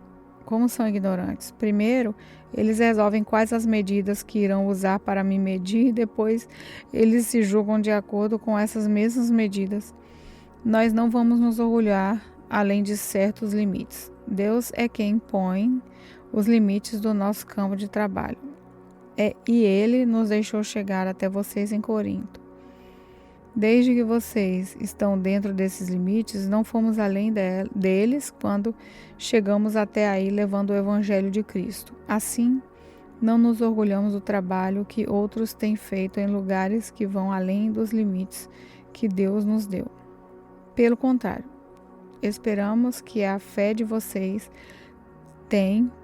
Como são ignorantes. Primeiro, eles resolvem quais as medidas que irão usar para me medir e depois eles se julgam de acordo com essas mesmas medidas. Nós não vamos nos orgulhar além de certos limites. Deus é quem põe os limites do nosso campo de trabalho. E Ele nos deixou chegar até vocês em Corinto. Desde que vocês estão dentro desses limites, não fomos além deles quando chegamos até aí levando o Evangelho de Cristo. Assim, não nos orgulhamos do trabalho que outros têm feito em lugares que vão além dos limites que Deus nos deu. Pelo contrário, esperamos que a fé de vocês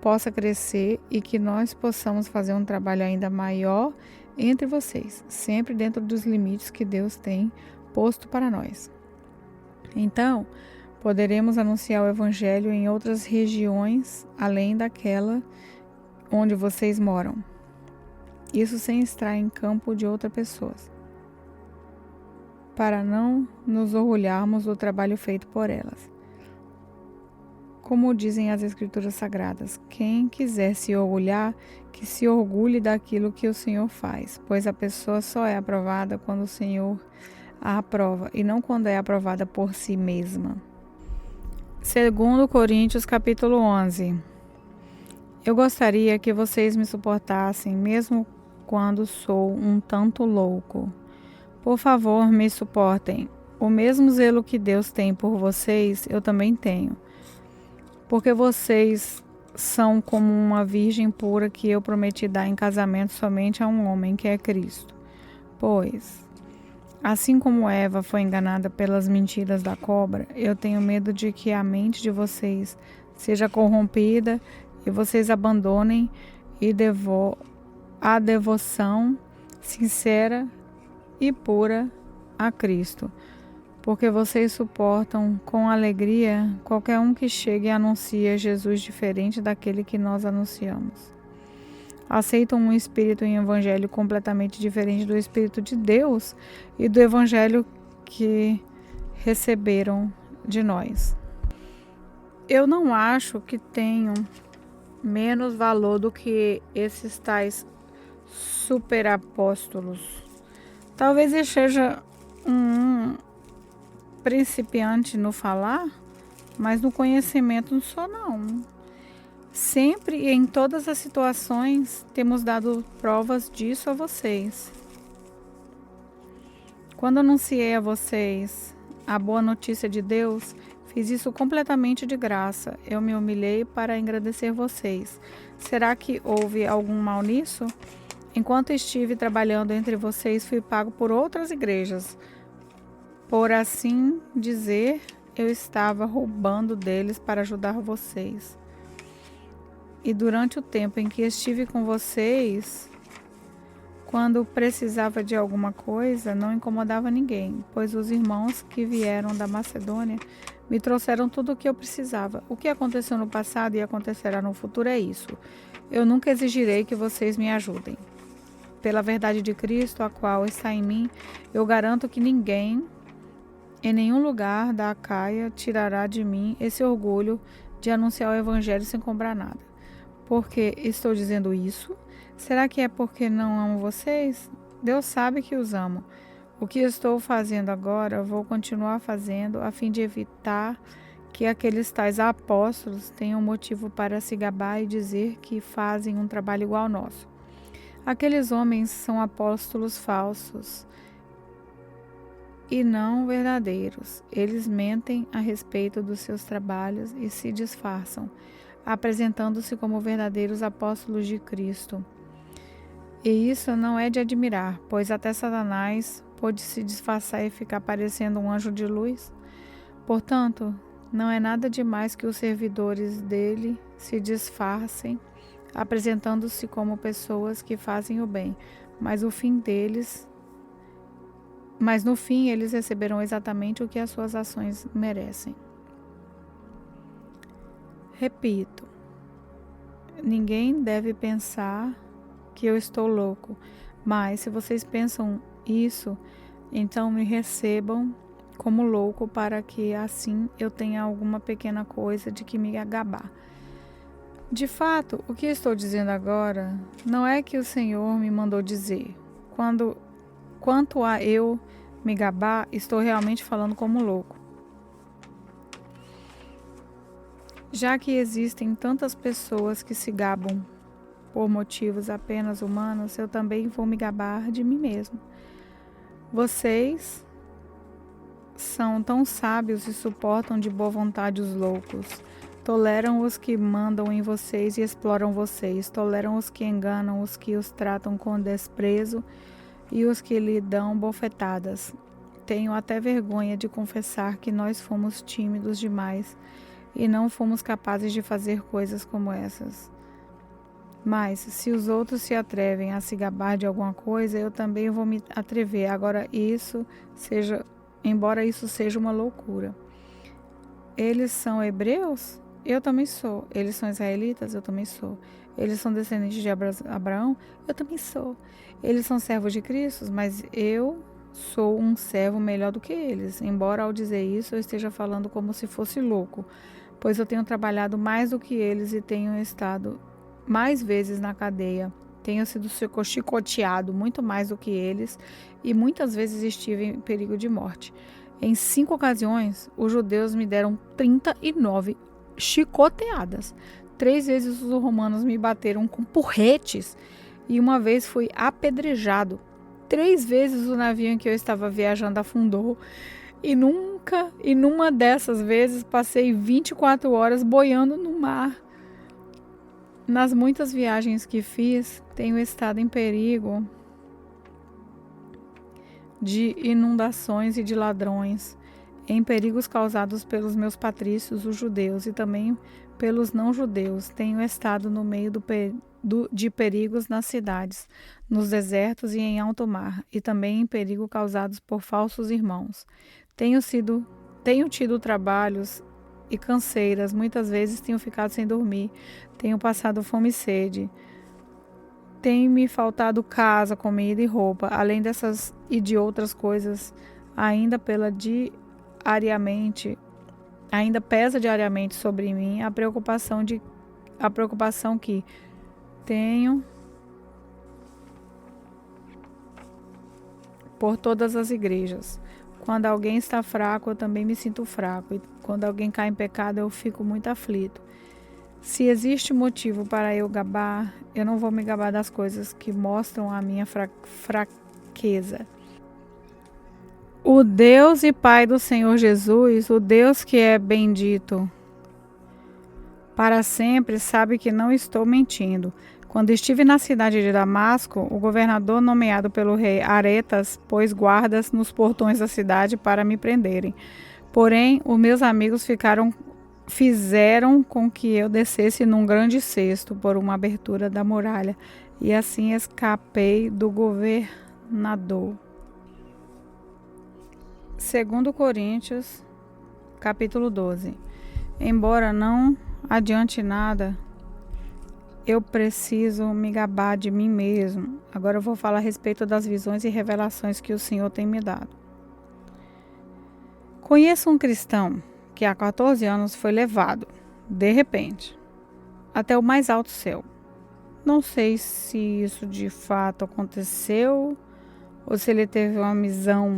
possa crescer e que nós possamos fazer um trabalho ainda maior entre vocês, sempre dentro dos limites que Deus tem posto para nós. Então, poderemos anunciar o Evangelho em outras regiões, além daquela onde vocês moram. Isso sem estar em campo de outras pessoas, para não nos orgulharmos do trabalho feito por elas. Como dizem as Escrituras Sagradas, quem quiser se orgulhar, que se orgulhe daquilo que o Senhor faz, pois a pessoa só é aprovada quando o Senhor a aprova, e não quando é aprovada por si mesma. 2 Coríntios capítulo 11. Eu gostaria que vocês me suportassem, mesmo quando sou um tanto louco. Por favor, me suportem. O mesmo zelo que Deus tem por vocês, eu também tenho. Porque vocês são como uma virgem pura que eu prometi dar em casamento somente a um homem, que é Cristo. Pois, assim como Eva foi enganada pelas mentiras da cobra, eu tenho medo de que a mente de vocês seja corrompida e vocês abandonem a devoção sincera e pura a Cristo, porque vocês suportam com alegria qualquer um que chegue e anuncie Jesus diferente daquele que nós anunciamos. Aceitam um espírito e um evangelho completamente diferente do Espírito de Deus e do evangelho que receberam de nós. Eu não acho que tenham menos valor do que esses tais superapóstolos. Talvez eu seja um principiante no falar, mas no conhecimento não sou não. Sempre e em todas as situações temos dado provas disso a vocês. Quando anunciei a vocês a boa notícia de Deus, fiz isso completamente de graça. Eu me humilhei para agradecer vocês. Será que houve algum mal nisso? Enquanto estive trabalhando entre vocês, fui pago por outras igrejas. Por assim dizer, eu estava roubando deles para ajudar vocês. E durante o tempo em que estive com vocês, quando precisava de alguma coisa, não incomodava ninguém, pois os irmãos que vieram da Macedônia me trouxeram tudo o que eu precisava. O que aconteceu no passado e acontecerá no futuro é isso. Eu nunca exigirei que vocês me ajudem. Pela verdade de Cristo, a qual está em mim, eu garanto que ninguém, em nenhum lugar da Acaia, tirará de mim esse orgulho de anunciar o Evangelho sem cobrar nada. Por que estou dizendo isso? Será que é porque não amo vocês? Deus sabe que os amo. O que estou fazendo agora, vou continuar fazendo, a fim de evitar que aqueles tais apóstolos tenham motivo para se gabar e dizer que fazem um trabalho igual ao nosso. Aqueles homens são apóstolos falsos e não verdadeiros. Eles mentem a respeito dos seus trabalhos e se disfarçam, apresentando-se como verdadeiros apóstolos de Cristo. E isso não é de admirar, pois até Satanás pôde se disfarçar e ficar parecendo um anjo de luz. Portanto, não é nada demais que os servidores dele se disfarcem, apresentando-se como pessoas que fazem o bem, mas no fim eles receberão exatamente o que as suas ações merecem. Repito, ninguém deve pensar que eu estou louco, mas se vocês pensam isso, então me recebam como louco para que assim eu tenha alguma pequena coisa de que me gabar. De fato, o que estou dizendo agora não é que o Senhor me mandou dizer. Quanto a eu me gabar, estou realmente falando como louco. Já que existem tantas pessoas que se gabam por motivos apenas humanos, eu também vou me gabar de mim mesmo. Vocês são tão sábios e suportam de boa vontade os loucos. Toleram os que mandam em vocês e exploram vocês. Toleram os que enganam, os que os tratam com desprezo e os que lhe dão bofetadas. Tenho até vergonha de confessar que nós fomos tímidos demais e não fomos capazes de fazer coisas como essas. Mas, se os outros se atrevem a se gabar de alguma coisa, eu também vou me atrever. Embora isso seja uma loucura. Eles são hebreus? Eu também sou. Eles são israelitas? Eu também sou. Eles são descendentes de Abraão? Eu também sou. Eles são servos de Cristo? Mas eu sou um servo melhor do que eles. Embora ao dizer isso eu esteja falando como se fosse louco, pois eu tenho trabalhado mais do que eles e tenho estado mais vezes na cadeia. Tenho sido chicoteado muito mais do que eles e muitas vezes estive em perigo de morte. Em 5 ocasiões, os judeus me deram 39 chicoteadas. 3 vezes os romanos me bateram com porretes e uma vez fui apedrejado. 3 vezes o navio em que eu estava viajando afundou e numa dessas vezes passei 24 horas boiando no mar. Nas muitas viagens que fiz, tenho estado em perigo de inundações e de ladrões, em perigos causados pelos meus patrícios, os judeus, e também pelos não-judeus. Tenho estado no meio de perigos nas cidades, nos desertos e em alto mar, e também em perigo causados por falsos irmãos. Tenho tido trabalhos e canseiras, muitas vezes tenho ficado sem dormir, tenho passado fome e sede. Tem me faltado casa, comida e roupa, além dessas e de outras coisas, ainda pesa diariamente sobre mim a preocupação que tenho por todas as igrejas. Quando alguém está fraco, eu também me sinto fraco, e quando alguém cai em pecado, eu fico muito aflito. Se existe motivo para eu gabar, eu não vou me gabar das coisas que mostram a minha fraqueza. O Deus e Pai do Senhor Jesus, o Deus que é bendito para sempre, sabe que não estou mentindo. Quando estive na cidade de Damasco, o governador nomeado pelo rei Aretas pôs guardas nos portões da cidade para me prenderem. Porém, os meus amigos fizeram com que eu descesse num grande cesto por uma abertura da muralha, e assim escapei do governador. 2 Coríntios, capítulo 12. Embora não adiante nada, eu preciso me gabar de mim mesmo. Agora eu vou falar a respeito das visões e revelações que o Senhor tem me dado. Conheço um cristão que há 14 anos foi levado, de repente, até o mais alto céu. Não sei se isso de fato aconteceu ou se ele teve uma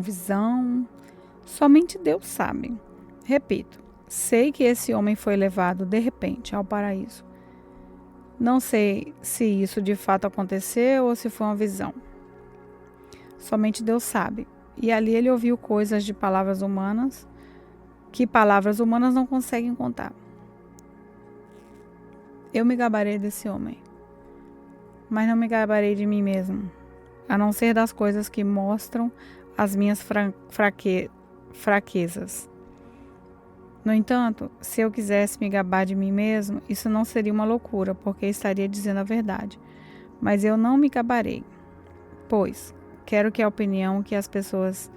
visão. Somente Deus sabe. Repito, sei que esse homem foi levado de repente ao paraíso. Não sei se isso de fato aconteceu ou se foi uma visão. Somente Deus sabe. E ali ele ouviu coisas de palavras humanas que palavras humanas não conseguem contar. Eu me gabarei desse homem, mas não me gabarei de mim mesmo, a não ser das coisas que mostram as minhas fraquezas. No entanto, se eu quisesse me gabar de mim mesmo, isso não seria uma loucura, porque estaria dizendo a verdade. Mas eu não me gabarei, pois quero que a opinião que as pessoas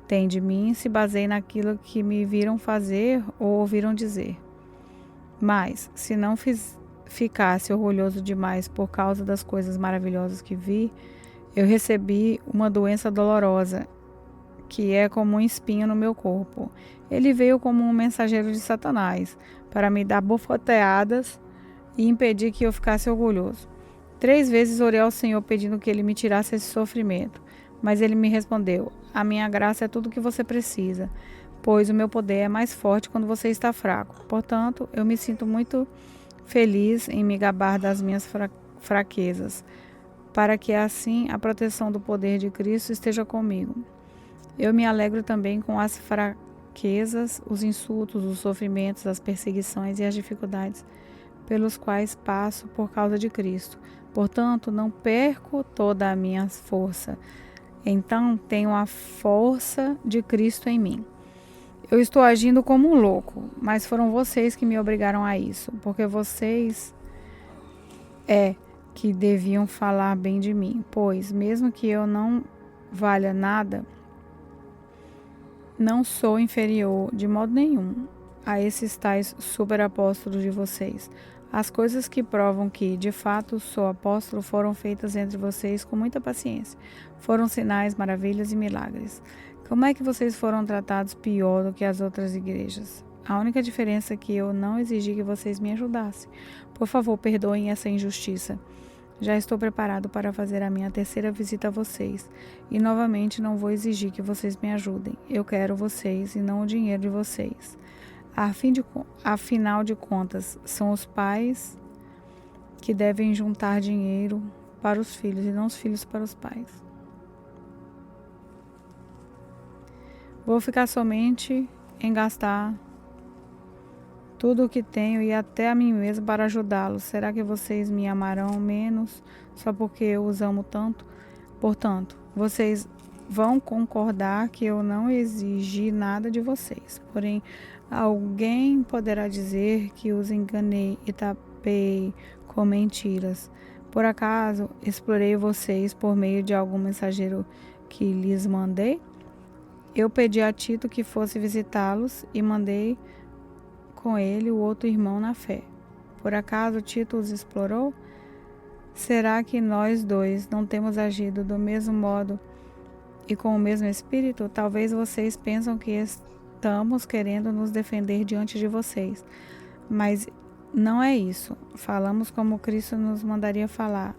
têm de mim se baseie naquilo que me viram fazer ou ouviram dizer. Mas, se não ficasse orgulhoso demais por causa das coisas maravilhosas que vi, eu recebi uma doença dolorosa, que é como um espinho no meu corpo. Ele veio como um mensageiro de Satanás, para me dar bofeteadas e impedir que eu ficasse orgulhoso. 3 vezes orei ao Senhor pedindo que Ele me tirasse esse sofrimento, mas Ele me respondeu: a minha graça é tudo o que você precisa, pois o meu poder é mais forte quando você está fraco. Portanto, eu me sinto muito feliz em me gabar das minhas fraquezas, para que assim a proteção do poder de Cristo esteja comigo. Eu me alegro também com as fraquezas, os insultos, os sofrimentos, as perseguições e as dificuldades pelos quais passo por causa de Cristo. Portanto, não perco toda a minha força. Então, tenho a força de Cristo em mim. Eu estou agindo como um louco, mas foram vocês que me obrigaram a isso, porque vocês que deviam falar bem de mim, pois, mesmo que eu não valha nada, não sou inferior de modo nenhum a esses tais superapóstolos de vocês. As coisas que provam que, de fato, sou apóstolo foram feitas entre vocês com muita paciência. Foram sinais, maravilhas e milagres. Como é que vocês foram tratados pior do que as outras igrejas? A única diferença é que eu não exigi que vocês me ajudassem. Por favor, perdoem essa injustiça. Já estou preparado para fazer a minha terceira visita a vocês. E novamente não vou exigir que vocês me ajudem. Eu quero vocês e não o dinheiro de vocês. Afinal de contas, são os pais que devem juntar dinheiro para os filhos e não os filhos para os pais. Vou ficar somente em gastar tudo o que tenho e até a mim mesmo para ajudá-los. Será que vocês me amarão menos só porque eu os amo tanto? Portanto, vocês vão concordar que eu não exigi nada de vocês. Porém, alguém poderá dizer que os enganei e tapei com mentiras, Por acaso explorei vocês por meio de algum mensageiro que lhes mandei? Eu pedi a Tito que fosse visitá-los e mandei com ele o outro irmão na fé. Por acaso Tito os explorou? Será que nós dois não temos agido do mesmo modo e com o mesmo espírito? Talvez vocês pensam que estamos querendo nos defender diante de vocês, mas não é isso. Falamos como Cristo nos mandaria falar,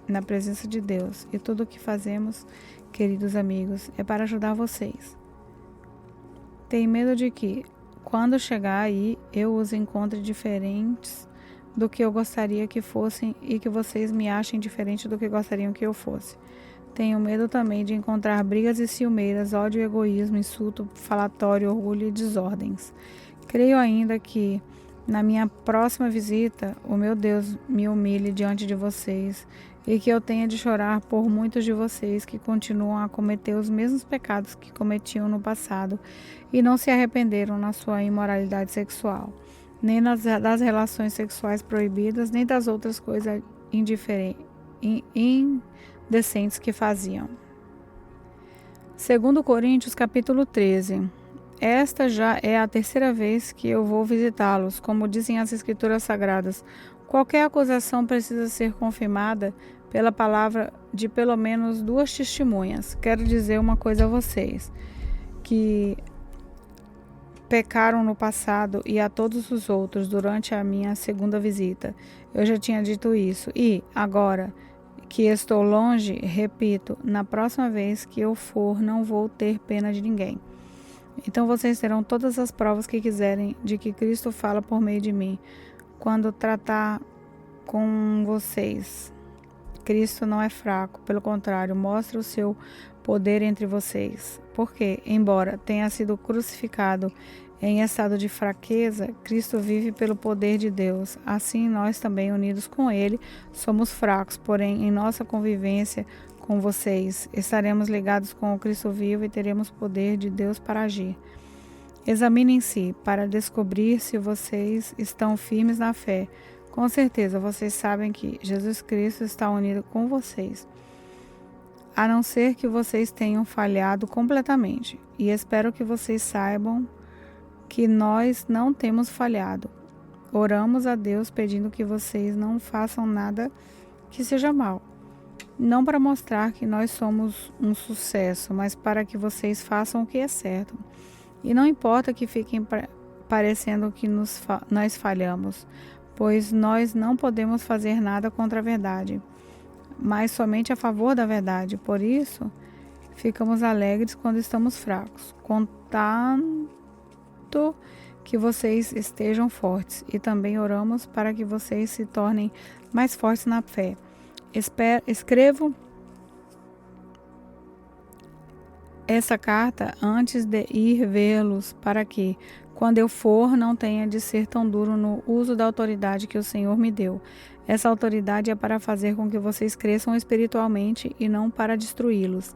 na presença de Deus, e tudo o que fazemos, queridos amigos, é para ajudar vocês. Tenho medo de que, quando chegar aí, eu os encontre diferentes do que eu gostaria que fossem e que vocês me achem diferente do que gostariam que eu fosse. Tenho medo também de encontrar brigas e ciumeiras, ódio e egoísmo, insulto, falatório, orgulho e desordens. Creio ainda que, na minha próxima visita, o meu Deus me humilhe diante de vocês e que eu tenha de chorar por muitos de vocês que continuam a cometer os mesmos pecados que cometiam no passado e não se arrependeram na sua imoralidade sexual, nem das relações sexuais proibidas, nem das outras coisas indecentes que faziam. 2 Coríntios capítulo 13. Esta já é a terceira vez que eu vou visitá-los, como dizem as Escrituras Sagradas. Qualquer acusação precisa ser confirmada pela palavra de pelo menos 2 testemunhas. Quero dizer uma coisa a vocês, que pecaram no passado e a todos os outros durante a minha segunda visita. Eu já tinha dito isso e, agora que estou longe, repito, na próxima vez que eu for, não vou ter pena de ninguém. Então vocês terão todas as provas que quiserem de que Cristo fala por meio de mim. Quando tratar com vocês, Cristo não é fraco, pelo contrário, mostra o seu poder entre vocês. Porque, embora tenha sido crucificado em estado de fraqueza, Cristo vive pelo poder de Deus. Assim, nós também, unidos com Ele, somos fracos, porém, em nossa convivência com vocês, estaremos ligados com o Cristo vivo e teremos poder de Deus para agir. Examinem-se para descobrir se vocês estão firmes na fé. Com certeza, vocês sabem que Jesus Cristo está unido com vocês, a não ser que vocês tenham falhado completamente. E espero que vocês saibam que nós não temos falhado. Oramos a Deus pedindo que vocês não façam nada que seja mal. Não para mostrar que nós somos um sucesso, mas para que vocês façam o que é certo. E não importa que fiquem parecendo que nós falhamos, pois nós não podemos fazer nada contra a verdade, mas somente a favor da verdade. Por isso, ficamos alegres quando estamos fracos, contanto que vocês estejam fortes. E também oramos para que vocês se tornem mais fortes na fé. Escrevo essa carta antes de ir vê-los, para que, quando eu for, não tenha de ser tão duro no uso da autoridade que o Senhor me deu. Essa autoridade é para fazer com que vocês cresçam espiritualmente e não para destruí-los.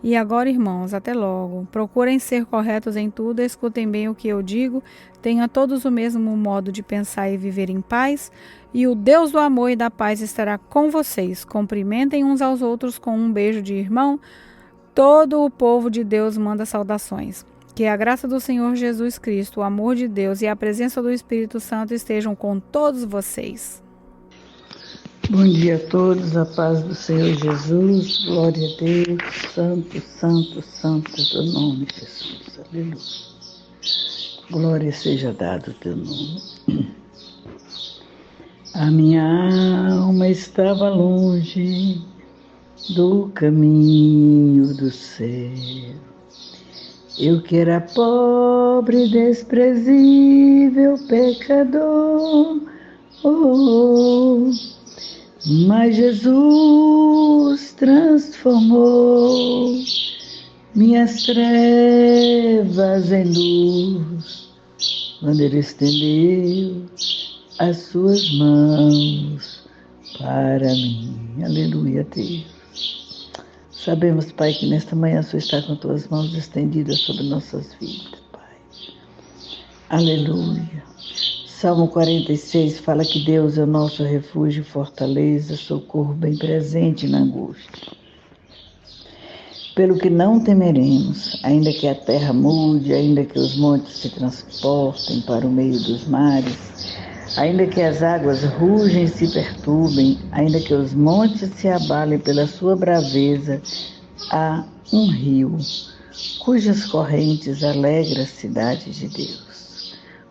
E agora, irmãos, até logo. Procurem ser corretos em tudo, escutem bem o que eu digo, tenham todos o mesmo modo de pensar e viver em paz, e o Deus do amor e da paz estará com vocês. Cumprimentem uns aos outros com um beijo de irmão. Todo o povo de Deus manda saudações. Que a graça do Senhor Jesus Cristo, o amor de Deus e a presença do Espírito Santo estejam com todos vocês. Bom dia a todos, a paz do Senhor Jesus, glória a Deus, santo, santo, santo é teu nome, Jesus, aleluia. Glória seja dado o teu nome. A minha alma estava longe do caminho do céu. Eu que era pobre, desprezível, pecador, mas Jesus transformou minhas trevas em luz, quando Ele estendeu as suas mãos para mim. Aleluia, Deus. Sabemos, Pai, que nesta manhã o Senhor está com tuas mãos estendidas sobre nossas vidas, Pai. Aleluia. Salmo 46 fala que Deus é o nosso refúgio e fortaleza, socorro bem presente na angústia. Pelo que não temeremos, ainda que a terra mude, ainda que os montes se transportem para o meio dos mares, ainda que as águas rugem e se perturbem, ainda que os montes se abalem pela sua braveza, há um rio, cujas correntes alegram a cidade de Deus,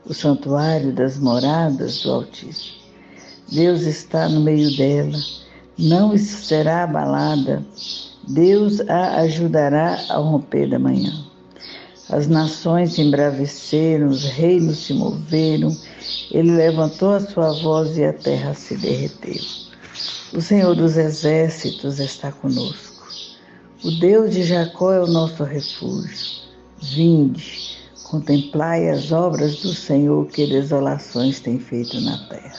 o santuário das moradas do Altíssimo. Deus está no meio dela, não será abalada. Deus a ajudará ao romper da manhã. As nações se embraveceram, os reinos se moveram, ele levantou a sua voz e a terra se derreteu. O Senhor dos exércitos está conosco. O Deus de Jacó é o nosso refúgio. Vinde, contemplai as obras do Senhor, que desolações tem feito na terra.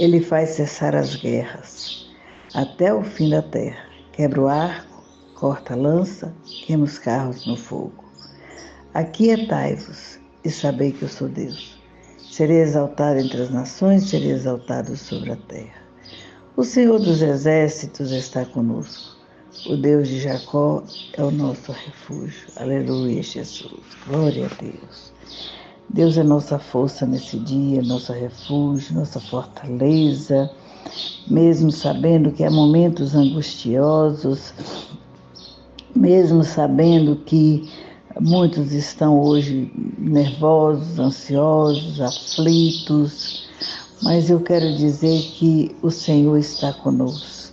Ele faz cessar as guerras até o fim da terra. Quebra o arco, corta a lança, queima os carros no fogo. Aquietai-vos e sabei que eu sou Deus. Serei exaltado entre as nações, serei exaltado sobre a terra. O Senhor dos exércitos está conosco. O Deus de Jacó é o nosso refúgio. Aleluia, Jesus. Glória a Deus. Deus é nossa força nesse dia, nosso refúgio, nossa fortaleza. Mesmo sabendo que há momentos angustiosos, mesmo sabendo que muitos estão hoje nervosos, ansiosos, aflitos, mas eu quero dizer que o Senhor está conosco.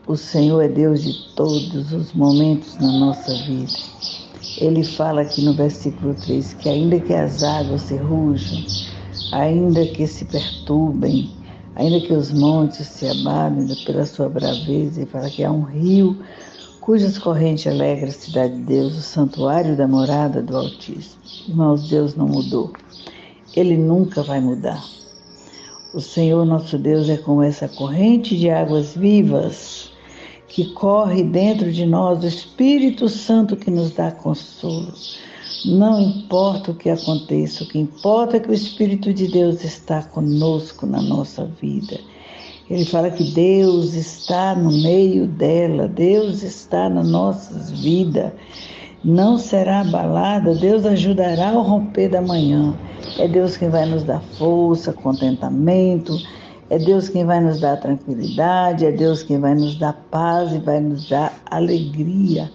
O Senhor é Deus de todos os momentos na nossa vida. Ele fala aqui no versículo 3 que ainda que as águas se rujam, ainda que se perturbem, ainda que os montes se abalem pela sua braveza, ele fala que há um rio cujas correntes alegram a cidade de Deus, o santuário da morada do Altíssimo. Irmãos, Deus não mudou. Ele nunca vai mudar. O Senhor nosso Deus é como essa corrente de águas vivas que corre dentro de nós, o Espírito Santo que nos dá consolo. Não importa o que aconteça, o que importa é que o Espírito de Deus está conosco na nossa vida. Ele fala que Deus está no meio dela, Deus está nas nossas vidas. Não será abalada, Deus ajudará ao romper da manhã. É Deus quem vai nos dar força, contentamento, é Deus quem vai nos dar tranquilidade, é Deus quem vai nos dar paz e vai nos dar alegria.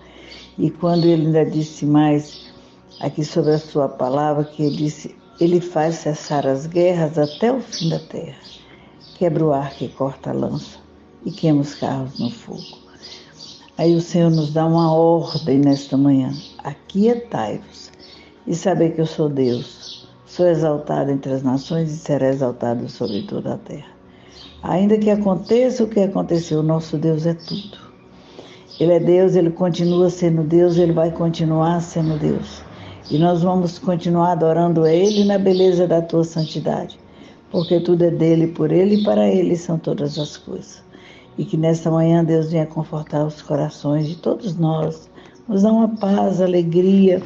E quando ele ainda disse mais aqui sobre a sua palavra, que ele disse, ele faz cessar as guerras até o fim da terra. Quebra o arco e corta a lança e queima os carros no fogo. Aí o Senhor nos dá uma ordem nesta manhã. Aquietai-vos e saber que eu sou Deus. Sou exaltado entre as nações e será exaltado sobre toda a terra. Ainda que aconteça o que aconteceu, o nosso Deus é tudo. Ele é Deus, Ele continua sendo Deus, Ele vai continuar sendo Deus. E nós vamos continuar adorando a Ele na beleza da Tua santidade. Porque tudo é dele, por ele e para ele são todas as coisas. E que nesta manhã Deus venha confortar os corações de todos nós, nos dar uma paz, alegria,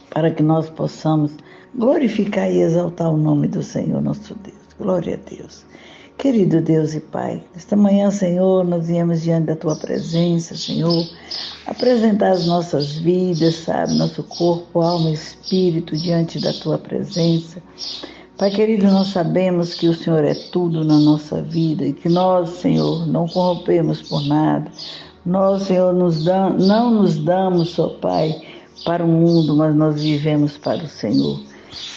para que nós possamos glorificar e exaltar o nome do Senhor nosso Deus. Glória a Deus. Querido Deus e Pai, nesta manhã, Senhor, nós viemos diante da Tua presença, Senhor, apresentar as nossas vidas, sabe, nosso corpo, alma e espírito diante da Tua presença. Pai querido, nós sabemos que o Senhor é tudo na nossa vida e que nós, Senhor, não corrompemos por nada. Nós, Senhor, não nos damos, ó Pai, para o mundo, mas nós vivemos para o Senhor.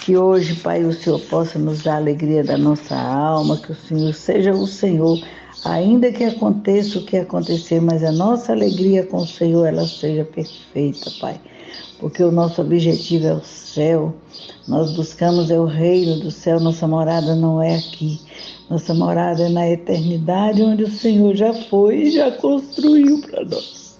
Que hoje, Pai, o Senhor possa nos dar a alegria da nossa alma, que o Senhor seja o Senhor, ainda que aconteça o que acontecer, mas a nossa alegria com o Senhor, ela seja perfeita, Pai. Porque o nosso objetivo é o céu, nós buscamos é o reino do céu, nossa morada não é aqui, nossa morada é na eternidade, onde o Senhor já foi e já construiu para nós.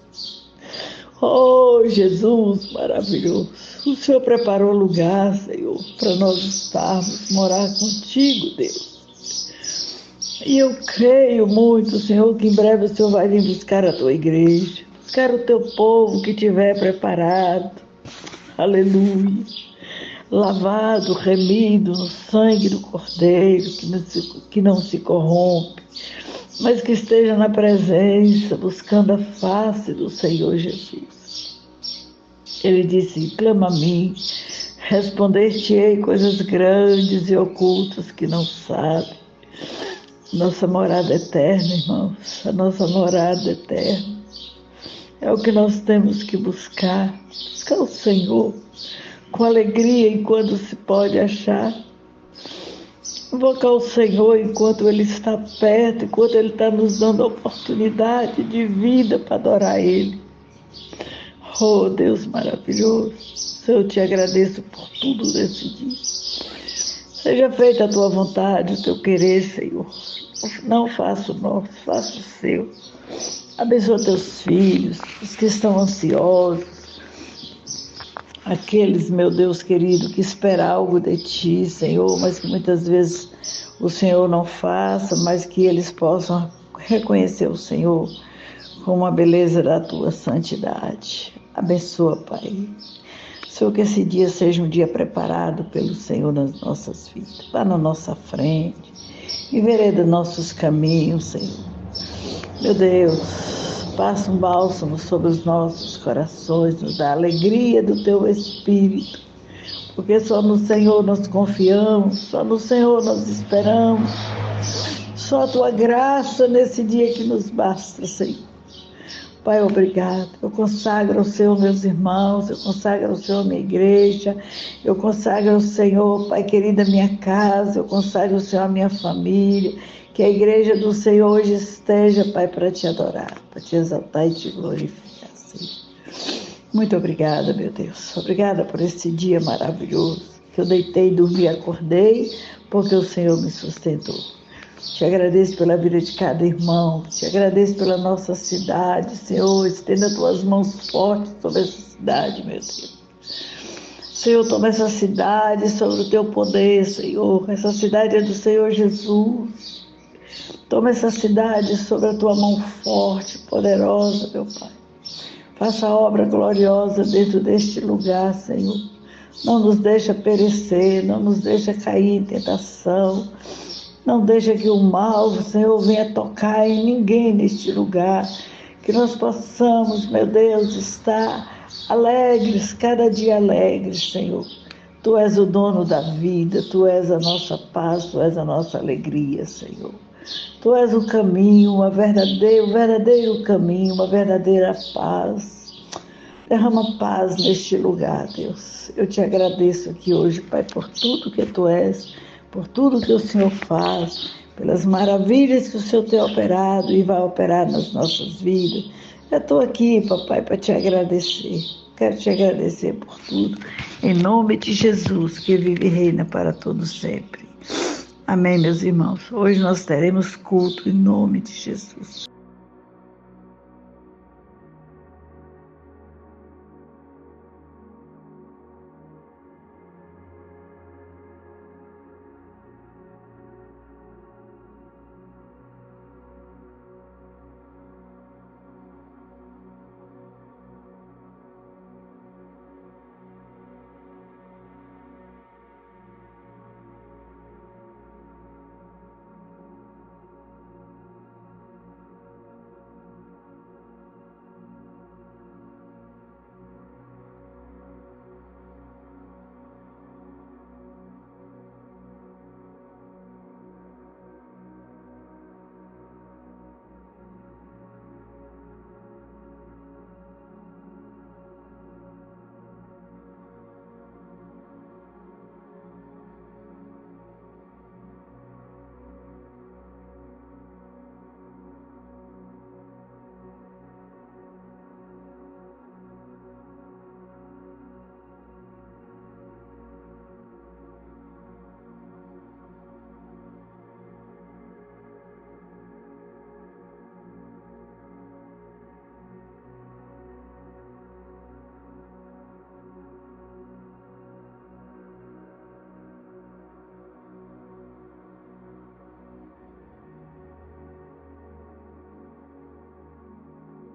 Oh, Jesus maravilhoso, o Senhor preparou lugar, Senhor, para nós estarmos, morar contigo, Deus. E eu creio muito, Senhor, que em breve o Senhor vai vir buscar a tua igreja, buscar o teu povo que estiver preparado. Aleluia. lavado, remido no sangue do Cordeiro, que não se corrompe, mas que esteja na presença, buscando a face do Senhor Jesus. Ele disse: clama a mim, responder-te-ei coisas grandes e ocultas que não sabe. Nossa morada eterna, irmãos, a nossa morada eterna é o que nós temos que buscar o Senhor com alegria enquanto se pode achar, invocar o Senhor enquanto Ele está perto, enquanto Ele está nos dando a oportunidade de vida para adorar Ele. Oh, Deus maravilhoso, eu te agradeço por tudo nesse dia. Seja feita a tua vontade, o teu querer, Senhor. Não faça o nosso, faça o seu. Abençoa teus filhos, os que estão ansiosos, aqueles, meu Deus querido, que esperam algo de ti, Senhor, mas que muitas vezes o Senhor não faça, mas que eles possam reconhecer o Senhor como a beleza da tua santidade. Abençoa, Pai. Senhor, que esse dia seja um dia preparado pelo Senhor nas nossas vidas. Vá na nossa frente, envereda nossos caminhos, Senhor. Meu Deus, passa um bálsamo sobre os nossos corações, nos dá a alegria do teu Espírito, porque só no Senhor nós confiamos, só no Senhor nós esperamos, só a tua graça nesse dia que nos basta, Senhor. Pai, obrigado. Eu consagro ao Senhor meus irmãos, eu consagro ao Senhor minha igreja, eu consagro ao Senhor, Pai querido, a minha casa, eu consagro ao Senhor a minha família, que a igreja do Senhor hoje esteja, Pai, para te adorar, para te exaltar e te glorificar, Senhor. Muito obrigada, meu Deus. Obrigada por esse dia maravilhoso, que eu deitei, dormi e acordei, porque o Senhor me sustentou. Te agradeço pela vida de cada irmão, te agradeço pela nossa cidade, Senhor, estenda as tuas mãos fortes sobre essa cidade, meu Deus. Senhor, toma essa cidade sobre o teu poder, Senhor, essa cidade é do Senhor Jesus. Toma essa cidade sobre a tua mão forte, poderosa, meu Pai. Faça a obra gloriosa dentro deste lugar, Senhor. Não nos deixa perecer, não nos deixa cair em tentação. Não deixa que o mal, Senhor, venha tocar em ninguém neste lugar. Que nós possamos, meu Deus, estar alegres, cada dia alegres, Senhor. Tu és o dono da vida, Tu és a nossa paz, Tu és a nossa alegria, Senhor. Tu és o caminho, o verdadeiro caminho, uma verdadeira paz. Derrama paz neste lugar, Deus. Eu te agradeço aqui hoje, Pai, por tudo que Tu és, por tudo que o Senhor faz, pelas maravilhas que o Senhor tem operado e vai operar nas nossas vidas. Eu estou aqui, papai, para te agradecer. Quero te agradecer por tudo. Em nome de Jesus, que vive e reina para todos sempre. Amém, meus irmãos. Hoje nós teremos culto em nome de Jesus.